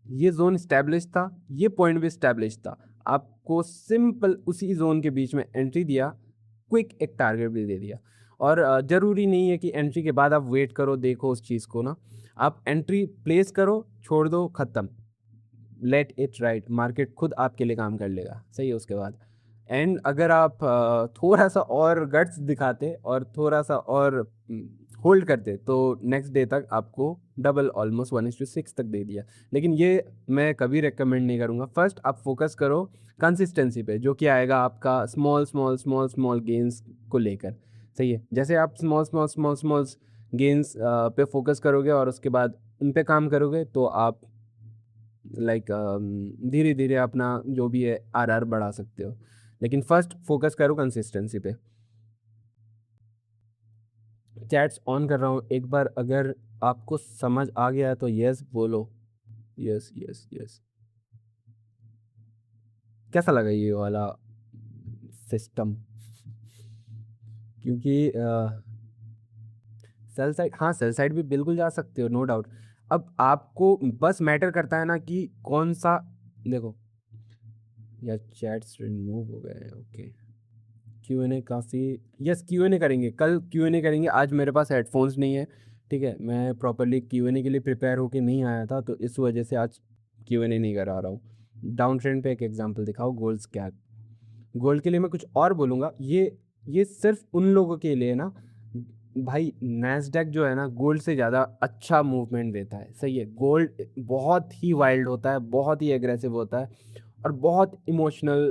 ये जोन स्टैब्लिश था, ये पॉइंट भी स्टैब्लिश था। आपको सिंपल उसी जोन के बीच में एंट्री दिया, क्विक एक टारगेट भी दे दिया। और ज़रूरी नहीं है कि एंट्री के बाद आप वेट करो, देखो उस चीज़ को ना, आप एंट्री प्लेस करो, छोड़ दो, ख़त्म, लेट इट राइट, मार्केट खुद आपके लिए काम कर लेगा, सही है। उसके बाद एंड अगर आप थोड़ा सा और गट्स दिखाते और थोड़ा सा और होल्ड करते तो नेक्स्ट डे तक आपको डबल, ऑलमोस्ट 1:6 तक दे दिया। लेकिन ये मैं कभी रेकमेंड नहीं करूँगा। फर्स्ट आप फोकस करो कंसिस्टेंसी पे, जो कि आएगा आपका small small small small gains को लेकर, सही है। जैसे आप small small small small gains पे फोकस करोगे और उसके बाद उन पे काम करोगे, तो आप लाइक धीरे धीरे अपना जो भी है आरआर बढ़ा सकते हो। लेकिन फर्स्ट फोकस करो कंसिस्टेंसी पे। चैट्स ऑन कर रहा हूँ, एक बार अगर आपको समझ आ गया है तो यस बोलो, यस यस यस। कैसा लगा ये वाला सिस्टम, क्योंकि सेल साइड, हाँ सेल साइड भी बिल्कुल जा सकते हो, नो डाउट। अब आपको बस मैटर करता है ना कि कौन सा, देखो यार चैट्स रिमूव हो गए, ओके। Q&A काफ़ी, यस Q&A करेंगे, कल Q&A करेंगे। आज मेरे पास हेडफोन्स नहीं है, ठीक है, मैं प्रॉपरली Q&A के लिए प्रिपेयर होके नहीं आया था, तो इस वजह से आज Q&A नहीं करा रहा हूँ। डाउन ट्रेंड पे एक एग्जांपल दिखाओ, गोल्ड क्या। गोल्ड के लिए मैं कुछ और बोलूँगा, ये सिर्फ उन लोगों के लिए ना भाई, नैस्डैक जो है ना गोल्ड से ज़्यादा अच्छा मूवमेंट देता है, सही है। गोल्ड बहुत ही वाइल्ड होता है, बहुत ही एग्रेसिव होता है और बहुत इमोशनल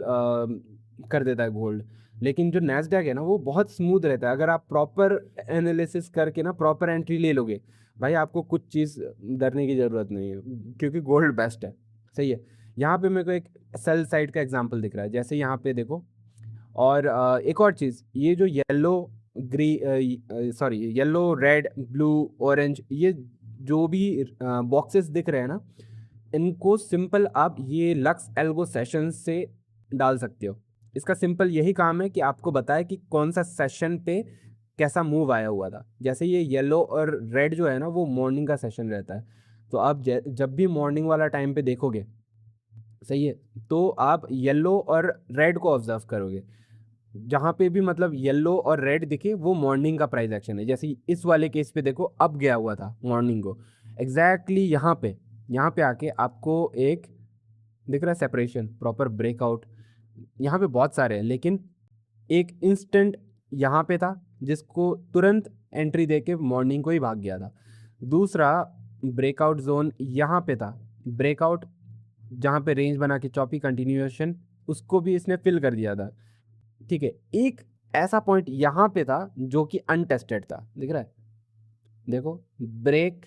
कर देता है गोल्ड। लेकिन जो नैस्डैक है ना वो बहुत स्मूथ रहता है। अगर आप प्रॉपर एनालिसिस करके ना प्रॉपर एंट्री ले लोगे, भाई आपको कुछ चीज़ डरने की ज़रूरत नहीं है, क्योंकि गोल्ड बेस्ट है, सही है। यहाँ पे मेरे को एक सेल साइड का एग्जांपल दिख रहा है, जैसे यहाँ पे देखो। और एक और चीज़, ये जो yellow sorry yellow red blue orange, ये जो भी बॉक्सेस दिख रहे हैं ना, इनको सिंपल आप ये लक्स एल्गो सेशन से डाल सकते हो। इसका सिंपल यही काम है कि आपको बताए कि कौन सा सेशन पे कैसा मूव आया हुआ था। जैसे ये येलो और रेड जो है ना, वो मॉर्निंग का सेशन रहता है, तो आप जब भी मॉर्निंग वाला टाइम पे देखोगे, सही है, तो आप येलो और रेड को ऑब्जर्व करोगे। जहाँ पे भी मतलब येलो और रेड दिखे, वो मॉर्निंग का प्राइस एक्शन है। जैसे इस वाले केस पे देखो, अब गया हुआ था मॉर्निंग को, एग्जैक्टली यहाँ पे आके आपको एक दिख रहा है सेपरेशन, प्रॉपर ब्रेकआउट। यहाँ पे बहुत सारे हैं, लेकिन एक इंस्टेंट यहाँ पे था जिसको तुरंत एंट्री देके मॉर्निंग को ही भाग गया था। दूसरा ब्रेकआउट जोन यहाँ पे था, ब्रेकआउट जहाँ पे रेंज बना के चॉपी कंटिन्यूएशन, उसको भी इसने फिल कर दिया था, ठीक है। एक ऐसा पॉइंट यहाँ पे था जो कि अनटेस्टेड था, दिख रहा है, देखो, ब्रेक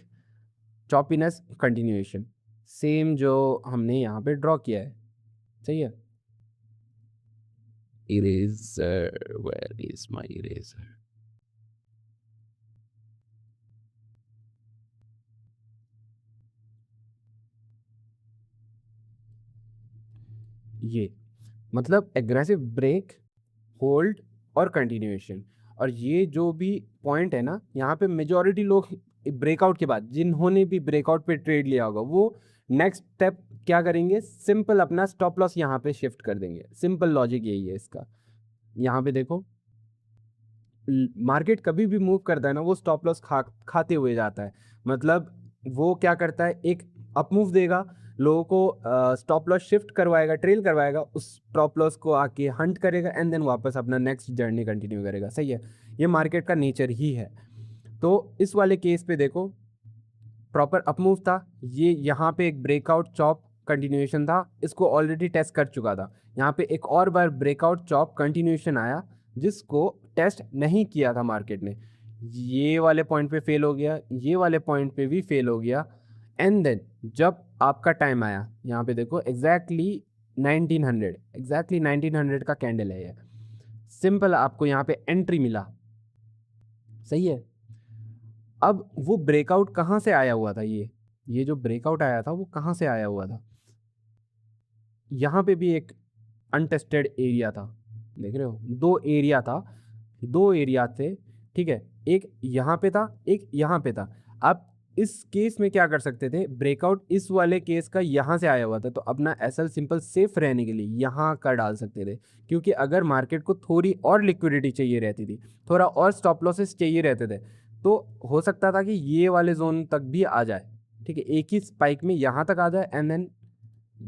चॉपीनेस कंटिन्यूएशन, सेम जो हमने यहाँ पे ड्रॉ किया है, सही है। Eraser, where is my eraser. ये मतलब एग्रेसिव ब्रेक, होल्ड और कंटिन्यूएशन। और ये जो भी पॉइंट है ना, यहाँ पे मेजॉरिटी लोग ब्रेकआउट के बाद, जिन्होंने भी ब्रेकआउट पे ट्रेड लिया होगा, वो नेक्स्ट स्टेप क्या करेंगे, सिंपल अपना स्टॉप लॉस यहाँ पे शिफ्ट कर देंगे। सिंपल लॉजिक यही है इसका। यहाँ पे देखो, मार्केट कभी भी मूव करता है ना, वो स्टॉप लॉस खाते हुए जाता है। मतलब वो क्या करता है, एक अप मूव देगा, लोगों को स्टॉप लॉस शिफ्ट करवाएगा, ट्रेल करवाएगा, उस स्टॉप लॉस को आके हंट करेगा एंड देन वापस अपना नेक्स्ट जर्नी कंटिन्यू करेगा, सही है। ये मार्केट का नेचर ही है। तो इस वाले केस पे देखो, प्रॉपर अप मूव था, ये यहाँ पे एक ब्रेकआउट चॉप कंटिन्यूएशन था, इसको ऑलरेडी टेस्ट कर चुका था। यहाँ पे एक और बार ब्रेकआउट चॉप कंटिन्यूएशन आया, जिसको टेस्ट नहीं किया था मार्केट ने, ये वाले पॉइंट पे फेल हो गया, ये वाले पॉइंट पे भी फेल हो गया, एंड देन जब आपका टाइम आया, यहाँ पे देखो एग्जैक्टली 1900 का कैंडल है ये, सिंपल आपको यहाँ पे एंट्री मिला, सही है। अब वो ब्रेकआउट कहाँ से आया हुआ था, ये जो ब्रेकआउट आया था वो कहाँ से आया हुआ था, यहाँ पे भी एक अनटेस्टेड एरिया था, देख रहे हो, दो एरिया थे, ठीक है, एक यहाँ पे था, एक यहाँ पे था। आप इस केस में क्या कर सकते थे, ब्रेकआउट इस वाले केस का यहाँ से आया हुआ था, तो अपना एसएल सिंपल सेफ रहने के लिए यहाँ का डाल सकते थे, क्योंकि अगर मार्केट को थोड़ी और लिक्विडिटी चाहिए रहती थी, थोड़ा और स्टॉप लॉसेस चाहिए रहते थे, तो हो सकता था कि ये वाले जोन तक भी आ जाए, ठीक है, एक ही स्पाइक में यहाँ तक आ जाए एंड देन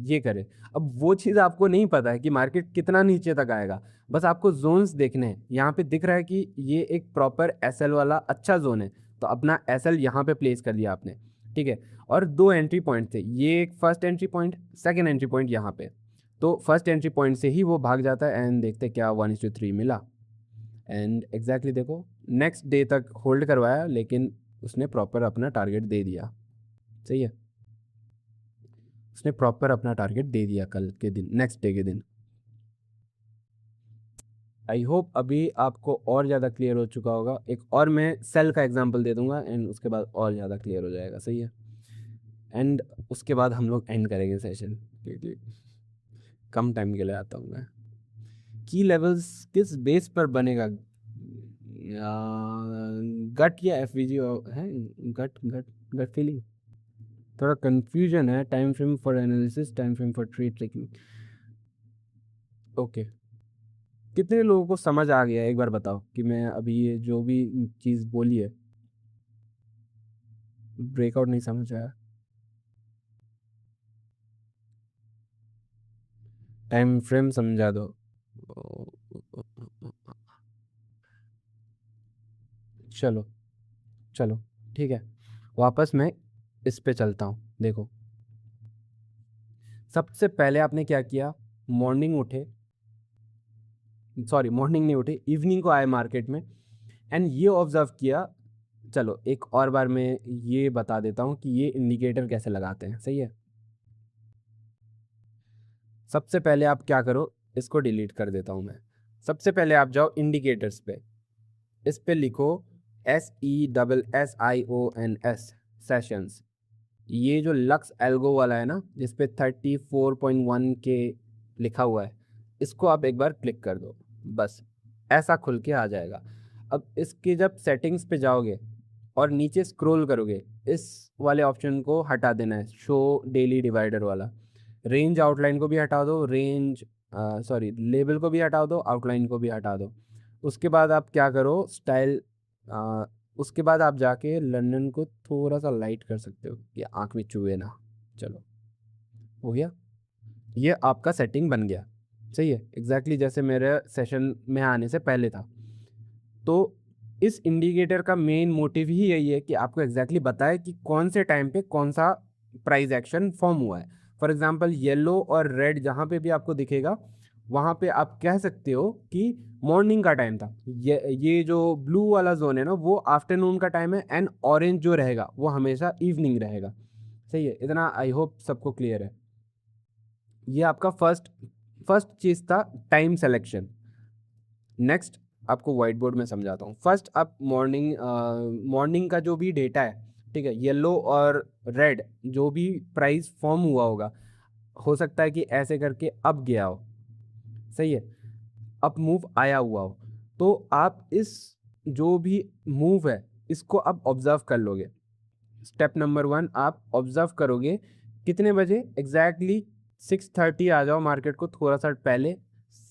ये करे। अब वो चीज़ आपको नहीं पता है कि मार्केट कितना नीचे तक आएगा, बस आपको जोन्स देखने हैं। यहाँ पे दिख रहा है कि ये एक प्रॉपर एसएल वाला अच्छा जोन है, तो अपना एसएल यहाँ पे प्लेस कर दिया आपने, ठीक है। और दो एंट्री पॉइंट थे, ये एक first entry point, second entry point यहाँ पे, तो फर्स्ट एंट्री पॉइंट से ही वो भाग जाता है एंड देखते क्या 1:3 मिला, एंड एग्जैक्टली देखो नेक्स्ट डे तक होल्ड करवाया, लेकिन उसने प्रॉपर अपना टारगेट दे दिया, सही है, उसने प्रॉपर अपना टारगेट दे दिया कल के दिन, नेक्स्ट डे के दिन। आई होप अभी आपको और ज़्यादा क्लियर हो चुका होगा। एक और मैं सेल का एग्जांपल दे दूंगा एंड उसके बाद और ज़्यादा क्लियर हो जाएगा, सही है। एंड उसके बाद हम लोग एंड करेंगे सेशन, क्योंकि कम टाइम के लिए आता हूँ मैं। की लेवल्स किस बेस पर बनेगा, गट या एफवीजी है, गट गट गट फीलिंग, थोड़ा कंफ्यूजन है। Time frame for analysis, time frame for trade trekking, okay. कितने लोगों को समझ आ गया, एक बार बताओ कि मैं अभी ये जो भी चीज़ बोली है, ब्रेकआउट नहीं समझ आया, टाइम फ्रेम समझा दो। चलो चलो ठीक है, वापस मैं इस पे चलता हूँ। देखो सबसे पहले आपने क्या किया, मॉर्निंग उठे, सॉरी मॉर्निंग नहीं उठे, इवनिंग को आए मार्केट में एंड ये ऑब्जर्व किया। चलो एक और बार मैं ये बता देता हूँ कि ये इंडिकेटर कैसे लगाते हैं, सही है। सबसे पहले आप क्या करो, इसको डिलीट कर देता हूँ मैं। सबसे पहले आप जाओ इंडिकेटर्स पे, इस पे लिखो SESSIONS सेशंस। ये जो लक्स एल्गो वाला है ना, जिस पे 34.1 के लिखा हुआ है, इसको आप एक बार क्लिक कर दो, बस ऐसा खुल के आ जाएगा। अब इसके जब सेटिंग्स पे जाओगे और नीचे स्क्रॉल करोगे, इस वाले ऑप्शन को हटा देना है, शो डेली डिवाइडर वाला। रेंज आउटलाइन को भी हटा दो, सॉरी लेबल को भी हटा दो, आउटलाइन को भी हटा दो। उसके बाद आप क्या करो, स्टाइल, उसके बाद आप जाके लंदन को थोड़ा सा लाइट कर सकते हो कि आँख में चुभे ना। चलो हो गया, ये आपका सेटिंग बन गया, सही है, एग्जैक्टली जैसे मेरे सेशन में आने से पहले था। तो इस इंडिकेटर का मेन मोटिव ही यही है कि आपको एग्जैक्टली बताए कि कौन से टाइम पे कौन सा प्राइस एक्शन फॉर्म हुआ है। फॉर एग्जांपल येलो और रेड जहाँ पे भी आपको दिखेगा, वहाँ पे आप कह सकते हो कि मॉर्निंग का टाइम था। ये जो ब्लू वाला जोन है ना, वो आफ्टरनून का टाइम है, एंड ऑरेंज जो रहेगा वो हमेशा इवनिंग रहेगा, सही है। इतना आई होप सबको क्लियर है। ये आपका फर्स्ट चीज़ था, टाइम सेलेक्शन। नेक्स्ट आपको व्हाइट बोर्ड में समझाता हूँ। फर्स्ट आप मॉर्निंग का जो भी डेटा है, ठीक है, येलो और रेड जो भी प्राइस फॉर्म हुआ होगा, हो सकता है कि ऐसे करके अप गया हो, सही है, अप मूव आया हुआ हो, तो आप इस जो भी मूव है इसको आप ऑब्जर्व कर लोगे। स्टेप नंबर 1, आप ऑब्जर्व करोगे कितने बजे एग्जैक्टली 6:30 आ जाओ मार्केट को थोड़ा सा पहले,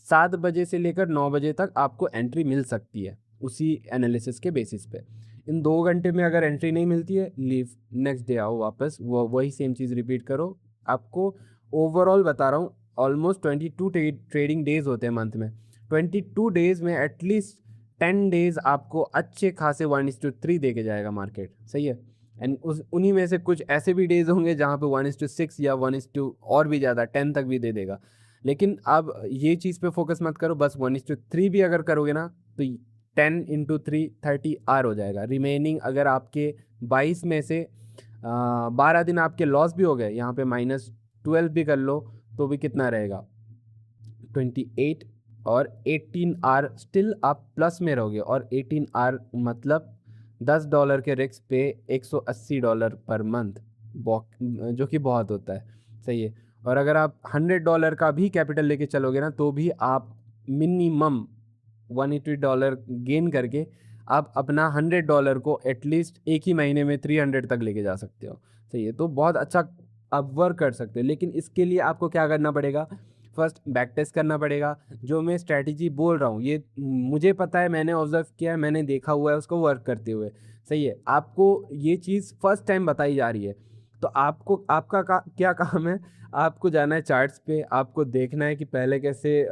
7 बजे से लेकर 9 बजे तक आपको एंट्री मिल सकती है उसी एनालिसिस के बेसिस पे। इन 2 घंटे में अगर एंट्री नहीं मिलती है, लीव, नेक्स्ट डे आओ वापस, वही सेम चीज़ रिपीट करो। आपको ओवरऑल बता रहा हूँ, ऑलमोस्ट 22 ट्रेडिंग डेज होते हैं मंथ में, 22 डेज में एटलीस्ट 10 डेज आपको अच्छे खासे 1:3 दे के जाएगा मार्केट, सही है। एंड उन्हीं में से कुछ ऐसे भी डेज होंगे जहाँ पे 1:6 या 1:, और भी ज़्यादा 10 तक भी दे देगा। लेकिन अब ये चीज़ पे फोकस मत करो, बस 1:3 भी अगर करोगे ना, तो 10 × 3 30 आर हो जाएगा। रिमेनिंग अगर आपके 22 में से 12 दिन आपके लॉस भी हो गए, यहाँ पे -12 भी कर लो तो भी कितना रहेगा 28, और 18 आर स्टिल आप प्लस में रहोगे। और 18 आर मतलब $10 के रिस्क पे $180 पर मंथ, जो कि बहुत होता है। सही है। और अगर आप $100 का भी कैपिटल लेके चलोगे ना, तो भी आप मिनिमम $180 गेन करके आप अपना $100 को एटलीस्ट एक ही महीने में 300 तक लेके जा सकते हो। सही है। तो बहुत अच्छा आप वर्क कर सकते हो, लेकिन इसके लिए आपको क्या करना पड़ेगा, फर्स्ट बैक टेस्ट करना पड़ेगा। जो मैं स्ट्रैटेजी बोल रहा हूँ ये मुझे पता है, मैंने ऑब्जर्व किया है, मैंने देखा हुआ है उसको वर्क करते हुए। सही है। आपको ये चीज़ फर्स्ट टाइम बताई जा रही है, तो आपको आपका क्या काम है, आपको जाना है चार्ट्स पे, आपको देखना है कि पहले कैसे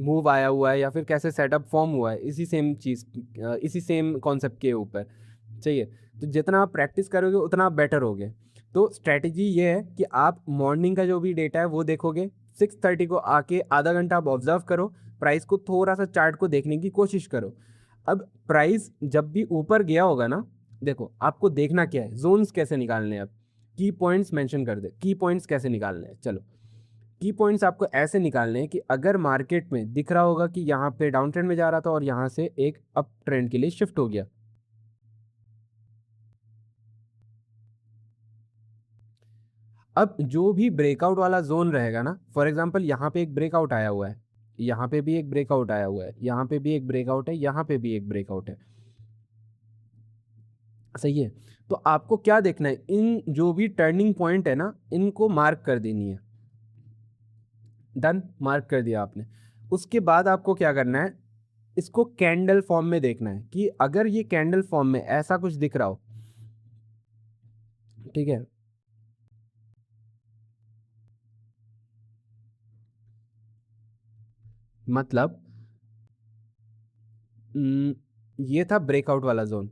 मूव आया हुआ है या फिर कैसे सेटअप फॉर्म हुआ है, इसी सेम चीज़, इसी सेम कॉन्सेप्ट के ऊपर। चाहिए। तो जितना आप प्रैक्टिस करोगे उतना आप बेटर होगे। तो स्ट्रैटेजी ये है कि आप मॉर्निंग का जो भी डेटा है वो देखोगे, 6:30 को आके आधा घंटा आप ऑब्जर्व करो, प्राइस को थोड़ा सा चार्ट को देखने की कोशिश करो। अब प्राइस जब भी ऊपर गया होगा ना, देखो आपको देखना क्या है, जोन्स कैसे निकालने हैं। अब की पॉइंट्स मेंशन कर दे, की पॉइंट्स कैसे निकालने हैं। चलो, की पॉइंट्स आपको ऐसे निकालने हैं कि अगर मार्केट में दिख रहा होगा कि यहाँ पे डाउन ट्रेंड में जा रहा था और यहाँ से एक अप ट्रेंड के लिए शिफ्ट हो गया, अब जो भी ब्रेकआउट वाला जोन रहेगा ना, फॉर एग्जांपल यहाँ पे एक ब्रेकआउट आया हुआ है, यहाँ पे भी एक ब्रेकआउट आया हुआ है, यहाँ पे भी एक ब्रेकआउट है, यहाँ पे भी एक ब्रेकआउट है। सही है। तो आपको क्या देखना है, इन जो भी टर्निंग पॉइंट है ना, इनको मार्क कर देनी है। डन, मार्क कर दिया आपने। उसके बाद आपको क्या करना है, इसको कैंडल फॉर्म में देखना है कि अगर ये कैंडल फॉर्म में ऐसा कुछ दिख रहा हो, ठीक है, मतलब ये था ब्रेकआउट वाला जोन।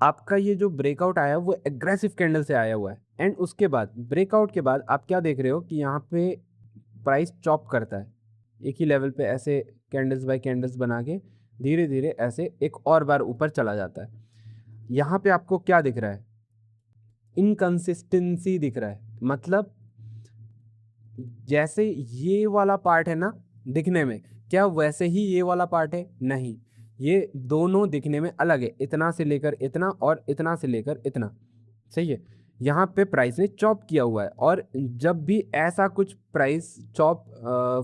आपका ये जो ब्रेकआउट आया है वो एग्रेसिव कैंडल से आया हुआ है, एंड उसके बाद ब्रेकआउट के बाद आप क्या देख रहे हो कि यहाँ पे प्राइस चॉप करता है एक ही लेवल पे, ऐसे कैंडल्स बाय कैंडल्स बना के धीरे धीरे ऐसे एक और बार ऊपर चला जाता है। यहाँ पे आपको क्या दिख रहा है, इनकंसिस्टेंसी दिख रहा है। मतलब जैसे ये वाला पार्ट है ना दिखने में, क्या वैसे ही ये वाला पार्ट है? नहीं, ये दोनों दिखने में अलग है, इतना से लेकर इतना और इतना से लेकर इतना। सही है। यहाँ पे प्राइस ने चॉप किया हुआ है, और जब भी ऐसा कुछ प्राइस चॉप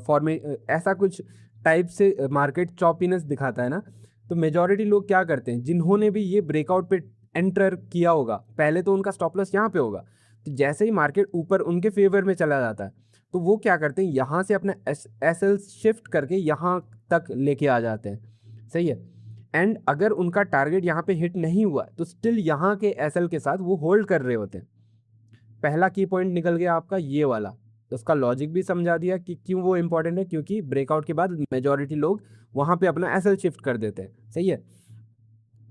फॉर्मे ऐसा कुछ टाइप से मार्केट चॉपीनेस दिखाता है ना, तो मेजॉरिटी लोग क्या करते हैं, जिन्होंने भी ये ब्रेकआउट पे एंटर किया होगा, पहले तो उनका स्टॉप लॉस यहाँ पे होगा। तो जैसे ही मार्केट ऊपर उनके फेवर में चला जाता है, तो वो क्या करते हैं, यहाँ से अपना एस एल शिफ्ट करके यहाँ तक लेके आ जाते हैं। सही है। एंड अगर उनका टारगेट यहाँ पे हिट नहीं हुआ तो स्टिल यहाँ के एसएल के साथ वो होल्ड कर रहे होते हैं। पहला की पॉइंट निकल गया आपका ये वाला। तो उसका लॉजिक भी समझा दिया कि क्यों वो इंपॉर्टेंट है, क्योंकि ब्रेकआउट के बाद मेजॉरिटी लोग वहाँ पे अपना एसएल शिफ्ट कर देते हैं। सही है।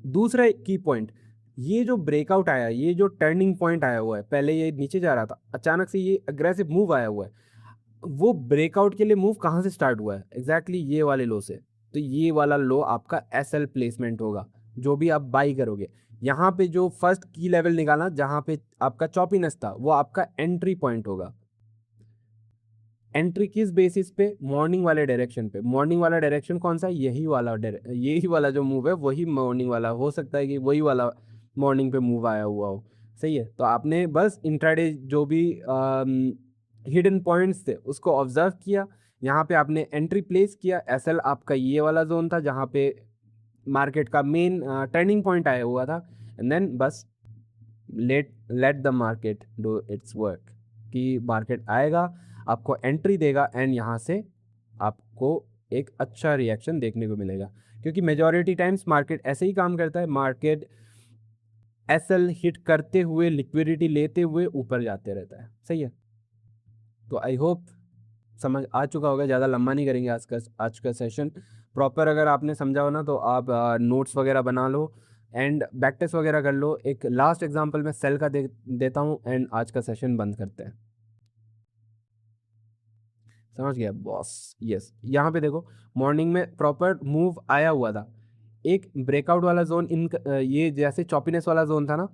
दूसरा की पॉइंट, ये जो ब्रेकआउट आया, ये जो टर्निंग पॉइंट आया हुआ है, पहले ये नीचे जा रहा था, अचानक से ये अग्रेसिव मूव आया हुआ है, वो ब्रेकआउट के लिए मूव कहाँ से स्टार्ट हुआ है? एग्जैक्टली ये वाले लो से। तो ये वाला लो आपका एसएल प्लेसमेंट होगा, जो भी आप बाई करोगे। यहाँ पे जो फर्स्ट की लेवल निकाला जहाँ पे आपका चॉपीनेस था, वो आपका एंट्री पॉइंट होगा। एंट्री किस बेसिस पे? मॉर्निंग वाले डायरेक्शन पे। मॉर्निंग वाला डायरेक्शन कौन सा है? यही वाला जो मूव है वही मॉर्निंग वाला हो सकता है कि वही वाला मॉर्निंग पे मूव आया हुआ हो। सही है। तो आपने बस इंट्राडे जो भी हिडन पॉइंट्स थे उसको ऑब्जर्व किया, यहाँ पे आपने एंट्री प्लेस किया। एसएल आपका ये वाला जोन था जहाँ पे मार्केट का मेन टर्निंग पॉइंट आया हुआ था, एंड देन बस let let the market do its work, कि मार्केट आएगा, आपको एंट्री देगा, एंड यहाँ से आपको एक अच्छा रिएक्शन देखने को मिलेगा। क्योंकि मेजॉरिटी टाइम्स मार्केट ऐसे ही काम करता है, मार्केट एसएल हिट करते हुए लिक्विडिटी लेते हुए ऊपर जाते रहता है। सही है। तो आई होप समझ आ चुका होगा, ज़्यादा लंबा नहीं करेंगे आज का सेशन। प्रॉपर अगर आपने समझा हो ना, तो आप नोट्स वगैरह बना लो एंड बैक टेस्ट वगैरह कर लो। एक लास्ट एग्जांपल मैं सेल का देता हूँ, एंड आज का सेशन बंद करते हैं। समझ गया बॉस? यस। यहाँ पे देखो, मॉर्निंग में प्रॉपर मूव आया हुआ था, एक ब्रेकआउट वाला जोन ये जैसे चॉपीनेस वाला जोन था ना,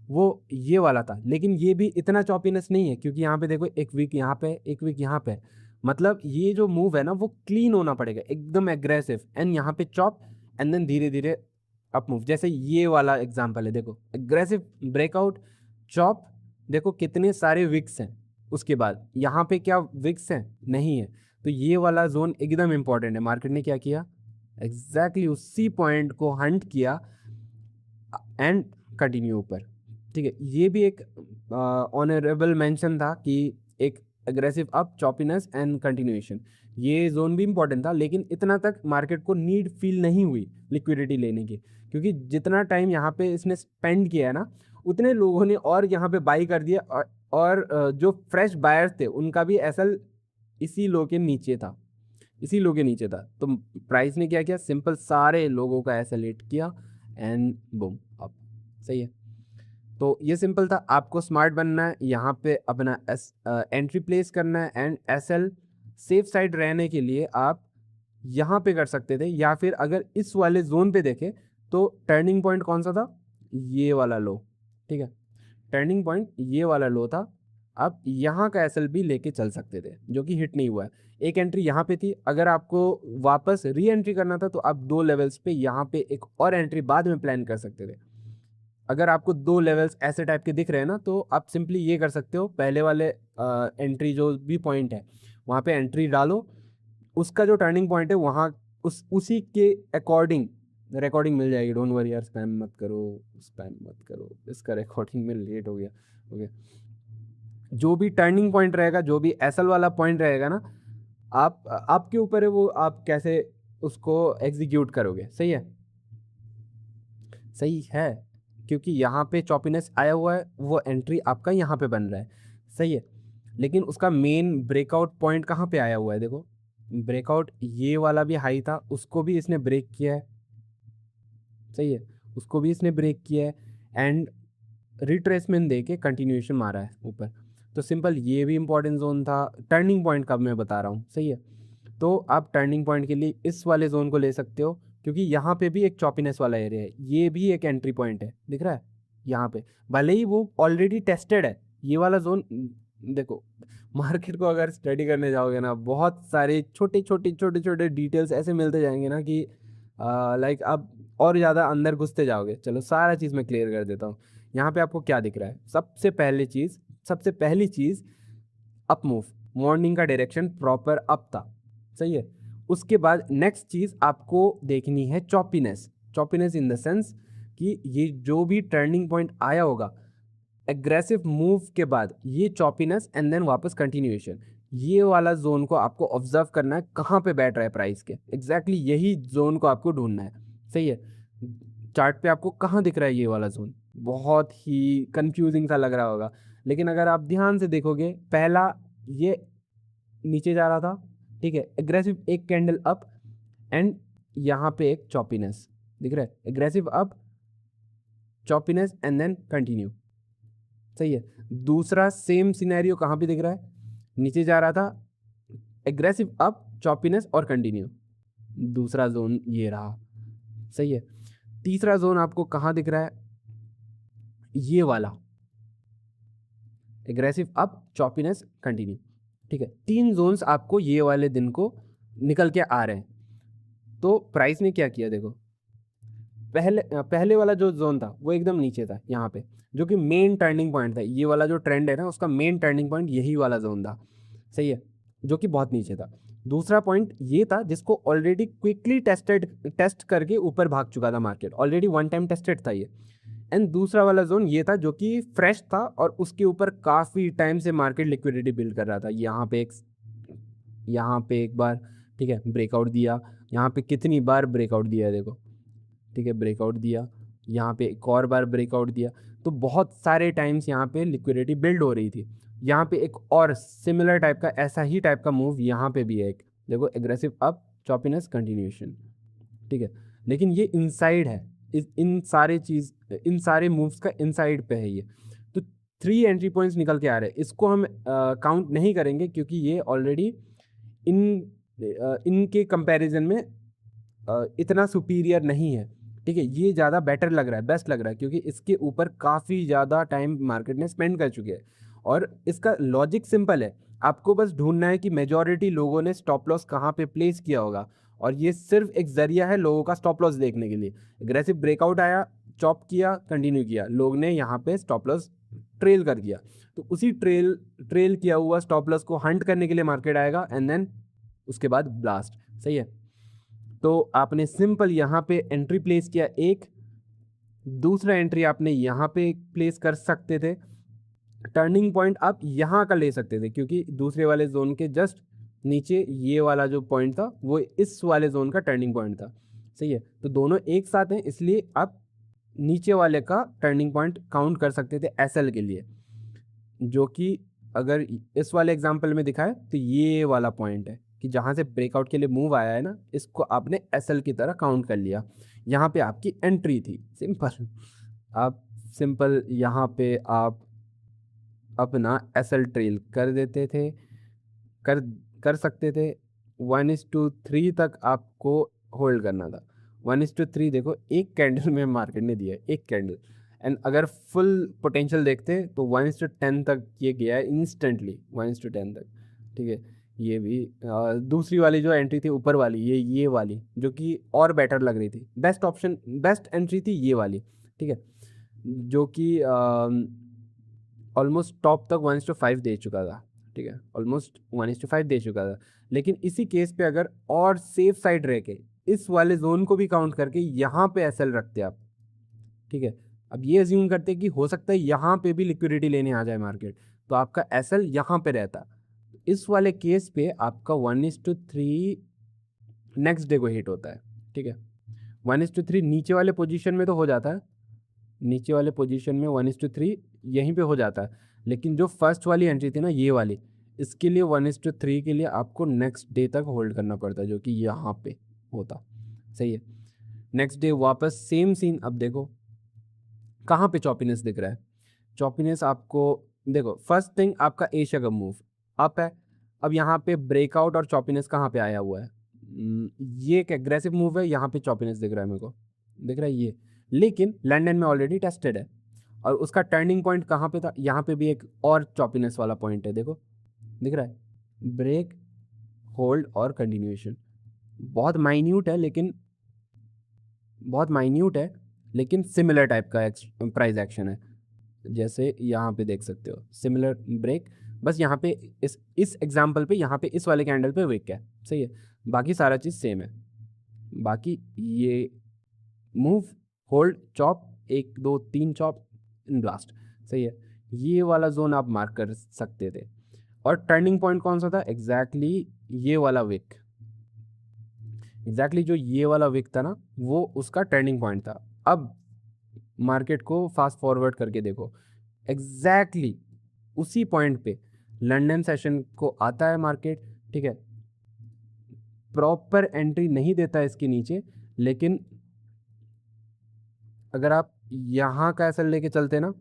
वो ये वाला था, लेकिन ये भी इतना चॉपीनेस नहीं है, क्योंकि यहाँ पे देखो एक वीक यहाँ पे, एक वीक यहाँ पे, मतलब ये जो मूव है ना वो क्लीन होना पड़ेगा, एकदम एग्रेसिव, एंड यहाँ पे चॉप एंड देन धीरे धीरे अप मूव। जैसे ये वाला एग्जांपल है, देखो एग्रेसिव ब्रेकआउट, चॉप, देखो कितने सारे विक्स हैं, उसके बाद यहाँ पे क्या विक्स हैं, नहीं है। तो ये वाला जोन एकदम इंपॉर्टेंट है। मार्केट ने क्या किया, एग्जैक्टली उसी पॉइंट को हंट किया एंड कंटिन्यू ऊपर, ठीक है। ये भी एक ऑनरेबल मेंशन था कि एक aggressive up, choppiness and continuation, ये जोन भी इंपॉर्टेंट था, लेकिन इतना तक मार्केट को नीड फील नहीं हुई लिक्विडिटी लेने की, क्योंकि जितना टाइम यहाँ पे इसने स्पेंड किया है ना, उतने लोगों ने और यहाँ पे बाई कर दिया, और जो फ्रेश बायर्स थे उनका भी एसएल इसी लो के नीचे था, इसी लो के नीचे था। तो प्राइस ने क्या किया, सिंपल सारे लोगों का एसएल हिट किया एंड बूम अप। सही है। तो ये सिंपल था, आपको स्मार्ट बनना है, यहाँ पे अपना एंट्री प्लेस करना है, एंड एसएल सेफ साइड रहने के लिए आप यहाँ पे कर सकते थे, या फिर अगर इस वाले जोन पे देखें तो टर्निंग पॉइंट कौन सा था, ये वाला लो, ठीक है। टर्निंग पॉइंट ये वाला लो था, आप यहाँ का एसएल भी लेके चल सकते थे, जो कि हिट नहीं हुआ है। एक एंट्री यहाँ पे थी, अगर आपको वापस री एंट्री करना था तो आप 2 लेवल्स पे यहाँ पे एक और एंट्री बाद में प्लान कर सकते थे। अगर आपको 2 लेवल्स ऐसे टाइप के दिख रहे हैं ना, तो आप सिंपली ये कर सकते हो, पहले वाले एंट्री जो भी पॉइंट है वहाँ पे एंट्री डालो, उसका जो टर्निंग पॉइंट है वहाँ उसी के अकॉर्डिंग रिकॉर्डिंग मिल जाएगी। डोंट वरी यार, स्पैम मत करो, स्पैम मत करो, इसका रिकॉर्डिंग में लेट हो गया। ओके, जो भी टर्निंग पॉइंट रहेगा, जो भी एसएल वाला पॉइंट रहेगा ना, आपके ऊपर है वो, आप कैसे उसको एग्जीक्यूट करोगे। सही है, सही है, क्योंकि यहाँ पे चॉपीनेस आया हुआ है, वो एंट्री आपका यहाँ पे बन रहा है। सही है, लेकिन उसका मेन ब्रेकआउट पॉइंट कहाँ पे आया हुआ है, देखो ब्रेकआउट ये वाला भी हाई था, उसको भी इसने ब्रेक किया है। सही है, उसको भी इसने ब्रेक किया है, एंड रिट्रेसमेंट दे के कंटिन्यूएशन मारा है ऊपर। तो सिंपल ये भी इंपॉर्टेंट जोन था, टर्निंग पॉइंट का मैं बता रहा हूँ। सही है, तो आप टर्निंग पॉइंट के लिए इस वाले जोन को ले सकते हो, क्योंकि यहाँ पे भी एक चॉपीनेस वाला एरिया है, ये भी एक एंट्री पॉइंट है, दिख रहा है यहाँ पे, भले ही वो ऑलरेडी टेस्टेड है ये वाला जोन। देखो मार्केट को अगर स्टडी करने जाओगे ना, बहुत सारे छोटे छोटे छोटे छोटे डिटेल्स ऐसे मिलते जाएंगे ना कि लाइक आप और ज़्यादा अंदर घुसते जाओगे। चलो सारा चीज़ मैं क्लियर कर देता हूँ। यहाँ पे आपको क्या दिख रहा है, सबसे पहली चीज़ अप मूव, मॉर्निंग का डायरेक्शन प्रॉपर अप था। सही है, उसके बाद नेक्स्ट चीज़ आपको देखनी है choppiness, choppiness in the sense कि ये जो भी टर्निंग पॉइंट आया होगा एग्रेसिव मूव के बाद, ये चॉपीनेस एंड देन वापस कंटिन्यूएशन, ये वाला जोन को आपको ऑब्जर्व करना है, कहाँ पे बैठ रहा है प्राइस के, एग्जैक्टली यही जोन को आपको ढूंढना है। सही है, चार्ट पे आपको कहाँ दिख रहा है ये वाला जोन, बहुत ही कंफ्यूजिंग सा लग रहा होगा, लेकिन अगर आप ध्यान से देखोगे, पहला ये नीचे जा रहा था, ठीक है, एग्रेसिव एक कैंडल अप, एंड यहाँ पे एक चॉपीनेस दिख रहा है, aggressive up, choppiness and then continue. सही है, दूसरा सेम सिनेरियो कहाँ पे दिख रहा है, नीचे जा रहा था, एग्रेसिव अप, चॉपीनेस और कंटिन्यू, दूसरा जोन ये रहा। सही है, तीसरा जोन आपको कहाँ दिख रहा है, ये वाला, एग्रेसिव अप, चॉपीनेस, कंटिन्यू। ठीक है, 3 जोन्स आपको ये वाले दिन को निकल के आ रहे हैं। तो प्राइस ने क्या किया, देखो पहले वाला जो जोन था वो एकदम नीचे था यहाँ पे, जो कि मेन टर्निंग पॉइंट था, ये वाला जो ट्रेंड है ना उसका मेन टर्निंग पॉइंट यही वाला जोन था। सही है, जो कि बहुत नीचे था। दूसरा पॉइंट ये था जिसको ऑलरेडी क्विकली टेस्ट करके ऊपर भाग चुका था मार्केट, ऑलरेडी 1 टाइम टेस्टेड था ये। एंड दूसरा वाला जोन ये था जो कि फ्रेश था और उसके ऊपर काफ़ी टाइम से मार्केट लिक्विडिटी बिल्ड कर रहा था। यहाँ पे एक बार, ठीक है, ब्रेकआउट दिया, यहाँ पे कितनी बार ब्रेकआउट दिया है देखो, ठीक है, ब्रेकआउट दिया, यहाँ पे एक और बार ब्रेकआउट दिया, तो बहुत सारे टाइम्स यहाँ पे लिक्विडिटी बिल्ड हो रही थी। यहाँ पे एक और सिमिलर टाइप का, ऐसा ही टाइप का मूव यहाँ पे भी है एक, देखो एग्रेसिव अप, चॉपीनेस, कंटिन्यूएशन। ठीक है, लेकिन ये इनसाइड है, इन सारे मूव्स का इनसाइड पे है ये। तो 3 एंट्री पॉइंट्स निकल के आ रहे हैं, इसको हम काउंट नहीं करेंगे क्योंकि ये ऑलरेडी इनके कंपैरिजन में इतना सुपीरियर नहीं है, ठीक है। ये ज़्यादा बेटर लग रहा है, बेस्ट लग रहा है, क्योंकि इसके ऊपर काफ़ी ज़्यादा टाइम मार्केट ने स्पेंड कर चुके हैं। और इसका लॉजिक सिंपल है, आपको बस ढूंढना है कि मेजॉरिटी लोगों ने स्टॉप लॉस कहाँ पे प्लेस किया होगा, और ये सिर्फ एक जरिया है लोगों का स्टॉप लॉस देखने के लिए। एग्रेसिव ब्रेकआउट आया, चॉप किया, कंटिन्यू किया, लोग ने यहाँ पे स्टॉप लॉस ट्रेल कर दिया, तो उसी ट्रेल किया हुआ स्टॉप लॉस को हंट करने के लिए मार्केट आएगा, एंड देन उसके बाद ब्लास्ट। सही है। तो आपने सिंपल यहाँ पे एंट्री प्लेस किया, एक दूसरा एंट्री आपने यहाँ पे प्लेस कर सकते थे। टर्निंग पॉइंट आप यहाँ का ले सकते थे, क्योंकि दूसरे वाले जोन के जस्ट नीचे ये वाला जो पॉइंट था वो इस वाले जोन का टर्निंग पॉइंट था। सही है। तो दोनों एक साथ हैं, इसलिए आप नीचे वाले का टर्निंग पॉइंट काउंट कर सकते थे एसएल के लिए, जो कि अगर इस वाले एग्जांपल में दिखाए तो ये वाला पॉइंट है कि जहाँ से ब्रेकआउट के लिए मूव आया है ना, इसको आपने एसएल की तरह काउंट कर लिया। यहाँ पे आपकी एंट्री थी, सिंपल। आप सिंपल यहाँ पे आप अपना एसएल ट्रेल कर देते थे, कर कर सकते थे। 1:3 तक आपको होल्ड करना था। 1:3 देखो, एक कैंडल में मार्केट ने दिया है, एक कैंडल। एंड अगर फुल पोटेंशियल देखते तो 1:10 तक ये गया है इंस्टेंटली, 1:10 तक। ठीक है। ये भी दूसरी वाली जो एंट्री थी ऊपर वाली, ये वाली जो कि और बेटर लग रही थी, बेस्ट ऑप्शन, बेस्ट एंट्री थी ये वाली। ठीक है। जो कि ऑलमोस्ट टॉप तक 1:5 दे चुका था। ठीक है, ऑलमोस्ट 1:5 दे चुका था। लेकिन इसी केस पे अगर और सेफ साइड रह के इस वाले जोन को भी काउंट करके यहाँ पे एसएल रखते आप, ठीक है, अब ये अज्यूम करते कि हो सकता है यहाँ पे भी लिक्विडिटी लेने आ जाए मार्केट, तो आपका एसएल यहाँ पे रहता। इस वाले केस पे आपका 1:3 नेक्स्ट डे को हिट होता है। ठीक है, 1:3 नीचे वाले पोजीशन में तो हो जाता है, नीचे वाले पोजीशन में 1:3 यहीं पे हो जाता है। लेकिन जो फर्स्ट वाली एंट्री थी ना, ये वाली, इसके लिए 1:3 के लिए आपको नेक्स्ट डे तक होल्ड करना पड़ता है, जो कि यहाँ पे होता। सही है। नेक्स्ट डे वापस सेम सीन। अब देखो कहाँ पे चॉपीनेस दिख रहा है। चॉपीनेस आपको देखो, फर्स्ट थिंग आपका एशिया का मूव अप है। अब यहाँ पे ब्रेकआउट और चॉपीनेस कहाँ पे आया हुआ है, ये एक एग्रेसिव मूव है, यहाँ पे चॉपीनेस दिख रहा है मेरे को, दिख रहा है ये। लेकिन लंदन में ऑलरेडी टेस्टेड है, और उसका टर्निंग पॉइंट कहाँ पे था, यहाँ पे भी एक और चॉपीनेस वाला पॉइंट है, देखो दिख रहा है, ब्रेक, होल्ड और कंटिन्यूएशन। बहुत माइन्यूट है, लेकिन बहुत माइन्यूट है, लेकिन सिमिलर टाइप का प्राइस एक्शन है। जैसे यहाँ पे देख सकते हो सिमिलर ब्रेक, बस यहाँ पे इस एग्जांपल पे यहाँ पे इस वाले कैंडल पे विक है। सही है। बाकी सारा चीज़ सेम है। बाकी ये move, hold, chop, 1 2 3 chop in blast. सही है। ये वाला जोन आप मार्क कर सकते थे। और टर्निंग पॉइंट कौन सा था, एग्जैक्टली ये वाला विक, एग्जैक्टली जो ये वाला विक था ना, वो उसका टर्निंग पॉइंट था। अब मार्केट को फास्ट फॉरवर्ड करके देखो, एग्जैक्टली उसी पॉइंट पे लंदन सेशन को आता है मार्केट। ठीक है, प्रॉपर एंट्री नहीं देता इसके नीचे, लेकिन अगर आप यहाँ का एसएल लेके चलते ना,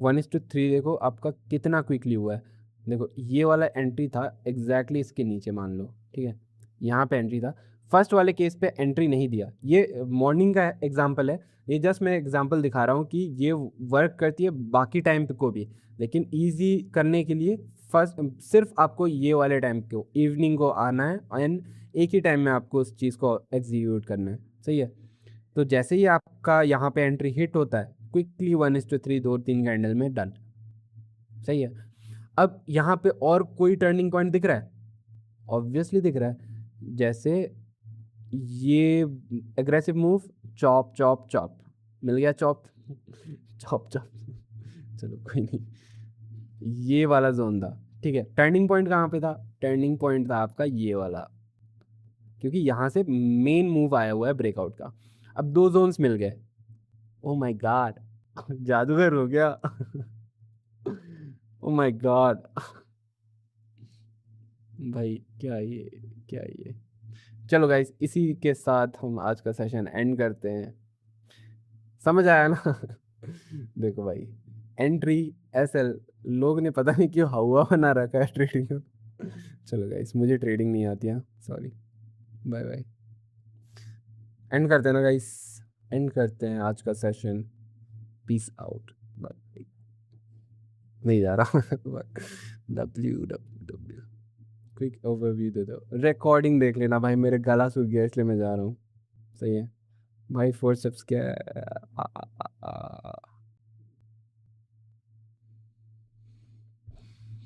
1:3 देखो आपका कितना क्विकली हुआ है। देखो ये वाला एंट्री था एग्जैक्टली इसके नीचे, मान लो। ठीक है, यहाँ पे एंट्री था। फर्स्ट वाले केस पे एंट्री नहीं दिया। ये मॉर्निंग का एग्जांपल है, ये जस्ट मैं एग्जांपल दिखा रहा हूँ कि ये वर्क करती है बाकी टाइम पे को भी, लेकिन ईजी करने के लिए फर्स्ट सिर्फ आपको ये वाले टाइम को, इवनिंग को आना है, एंड एक ही टाइम में आपको उस चीज़ को एग्जीक्यूट करना है। सही है। तो जैसे ही आपका यहाँ पे एंट्री हिट होता है, क्विकली 1:3 2 3 कैंडल में डन। सही है। अब यहाँ पे और कोई टर्निंग पॉइंट दिख रहा है, ऑब्वियसली दिख रहा है। जैसे ये aggressive move, chop chop chop, मिल गया चॉप चॉप चॉप, चलो कोई नहीं, ये वाला जोन था। ठीक है, टर्निंग पॉइंट कहाँ पे था, टर्निंग पॉइंट था आपका ये वाला, क्योंकि यहाँ से मेन मूव आया हुआ है ब्रेकआउट का। अब दो जोन्स मिल गए, ओ माय गॉड, जादूगर हो गया ओ माय गॉड भाई, क्या ये, क्या ये। चलो गाइस, इसी के साथ हम आज का सेशन एंड करते हैं। समझ आया ना देखो भाई, एंट्री एसएल, लोग ने पता नहीं क्यों हवा बना रखा है ट्रेडिंग में। चलो गाइस, मुझे ट्रेडिंग नहीं आती है, सॉरी, बाय बाय। एंड करते हैं ना गाइस, एंड करते हैं आज का सेशन। Peace out. नहीं जा रहा www क्विक ओवरव्यू दे दो, रिकॉर्डिंग देख लेना भाई, मेरे गला सूख गया इसलिए मैं जा रहा हूँ। सही है भाई, फोरसेप्स क्या है?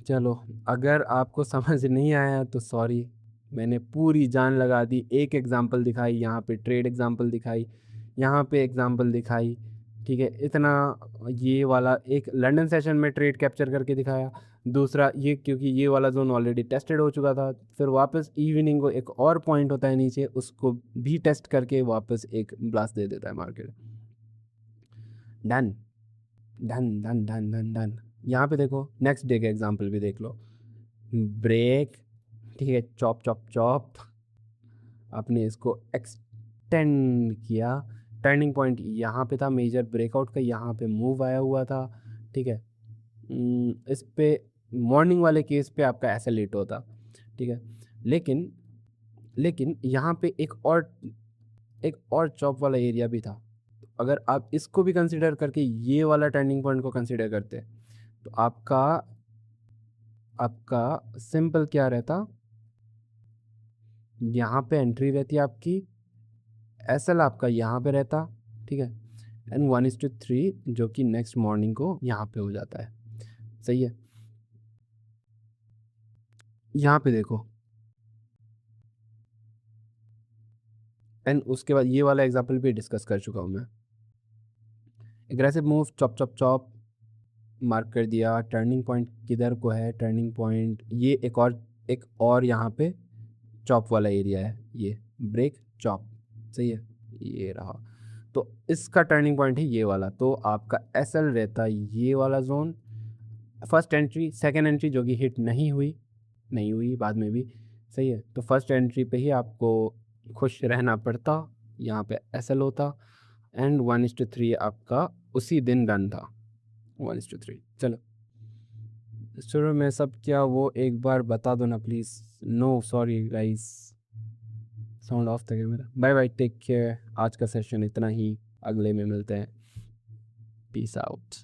चलो, अगर आपको समझ नहीं आया तो सॉरी, मैंने पूरी जान लगा दी, एक एग्जांपल दिखाई, यहाँ पे ट्रेड एग्जांपल दिखाई, यहाँ पे एग्जांपल दिखाई, ठीक है, इतना। ये वाला एक लंदन सेशन में ट्रेड कैप्चर करके दिखाया, दूसरा ये क्योंकि ये वाला जोन ऑलरेडी टेस्टेड हो चुका था, फिर वापस इवनिंग को एक और पॉइंट होता है नीचे, उसको भी टेस्ट करके वापस एक ब्लास्ट दे देता है market. Done done done done done done. यहाँ पे देखो, नेक्स्ट डे का एग्जांपल भी देख लो, ब्रेक, ठीक है, चॉप चॉप चॉप, आपने इसको एक्सटेंड किया, टर्निंग पॉइंट यहाँ पे था मेजर ब्रेकआउट का, यहाँ पे मूव आया हुआ था, ठीक है। इस पे मॉर्निंग वाले केस पे आपका ऐसा लेट होता, ठीक है, लेकिन लेकिन यहाँ पे एक और चॉप वाला एरिया भी था। अगर आप इसको भी कंसिडर करके ये वाला टर्निंग पॉइंट को कंसिडर करते तो आपका आपका सिंपल क्या रहता, यहाँ पे एंट्री रहती आपकी, एसएल आपका यहाँ पे रहता, ठीक है, एंड 1:3 जो कि नेक्स्ट मॉर्निंग को यहाँ पे हो जाता है। सही है, यहाँ पे देखो, एंड उसके बाद ये वाला एग्जांपल भी डिस्कस कर चुका हूँ मैं। Aggressive move, chop chop chop, mark कर दिया, टर्निंग पॉइंट किधर को है, टर्निंग पॉइंट ये एक और यहाँ पे चॉप वाला एरिया है, ये ब्रेक चॉप, सही है, ये रहा, तो इसका टर्निंग पॉइंट है ये वाला, तो आपका एसएल रहता है ये वाला zone, first entry, second entry जो कि हिट नहीं हुई बाद में भी, सही है, तो फर्स्ट एंट्री पे ही आपको खुश रहना पड़ता, यहाँ पे एसएल होता, एंड 1:3 आपका उसी दिन डन था, 1:3। चलो शुरू में सब क्या वो एक बार बता दो ना please. No sorry guys, sound off था क्या मेरा? बाय बाय, टेक केयर, आज का सेशन इतना ही, अगले में मिलते हैं, पीस आउट।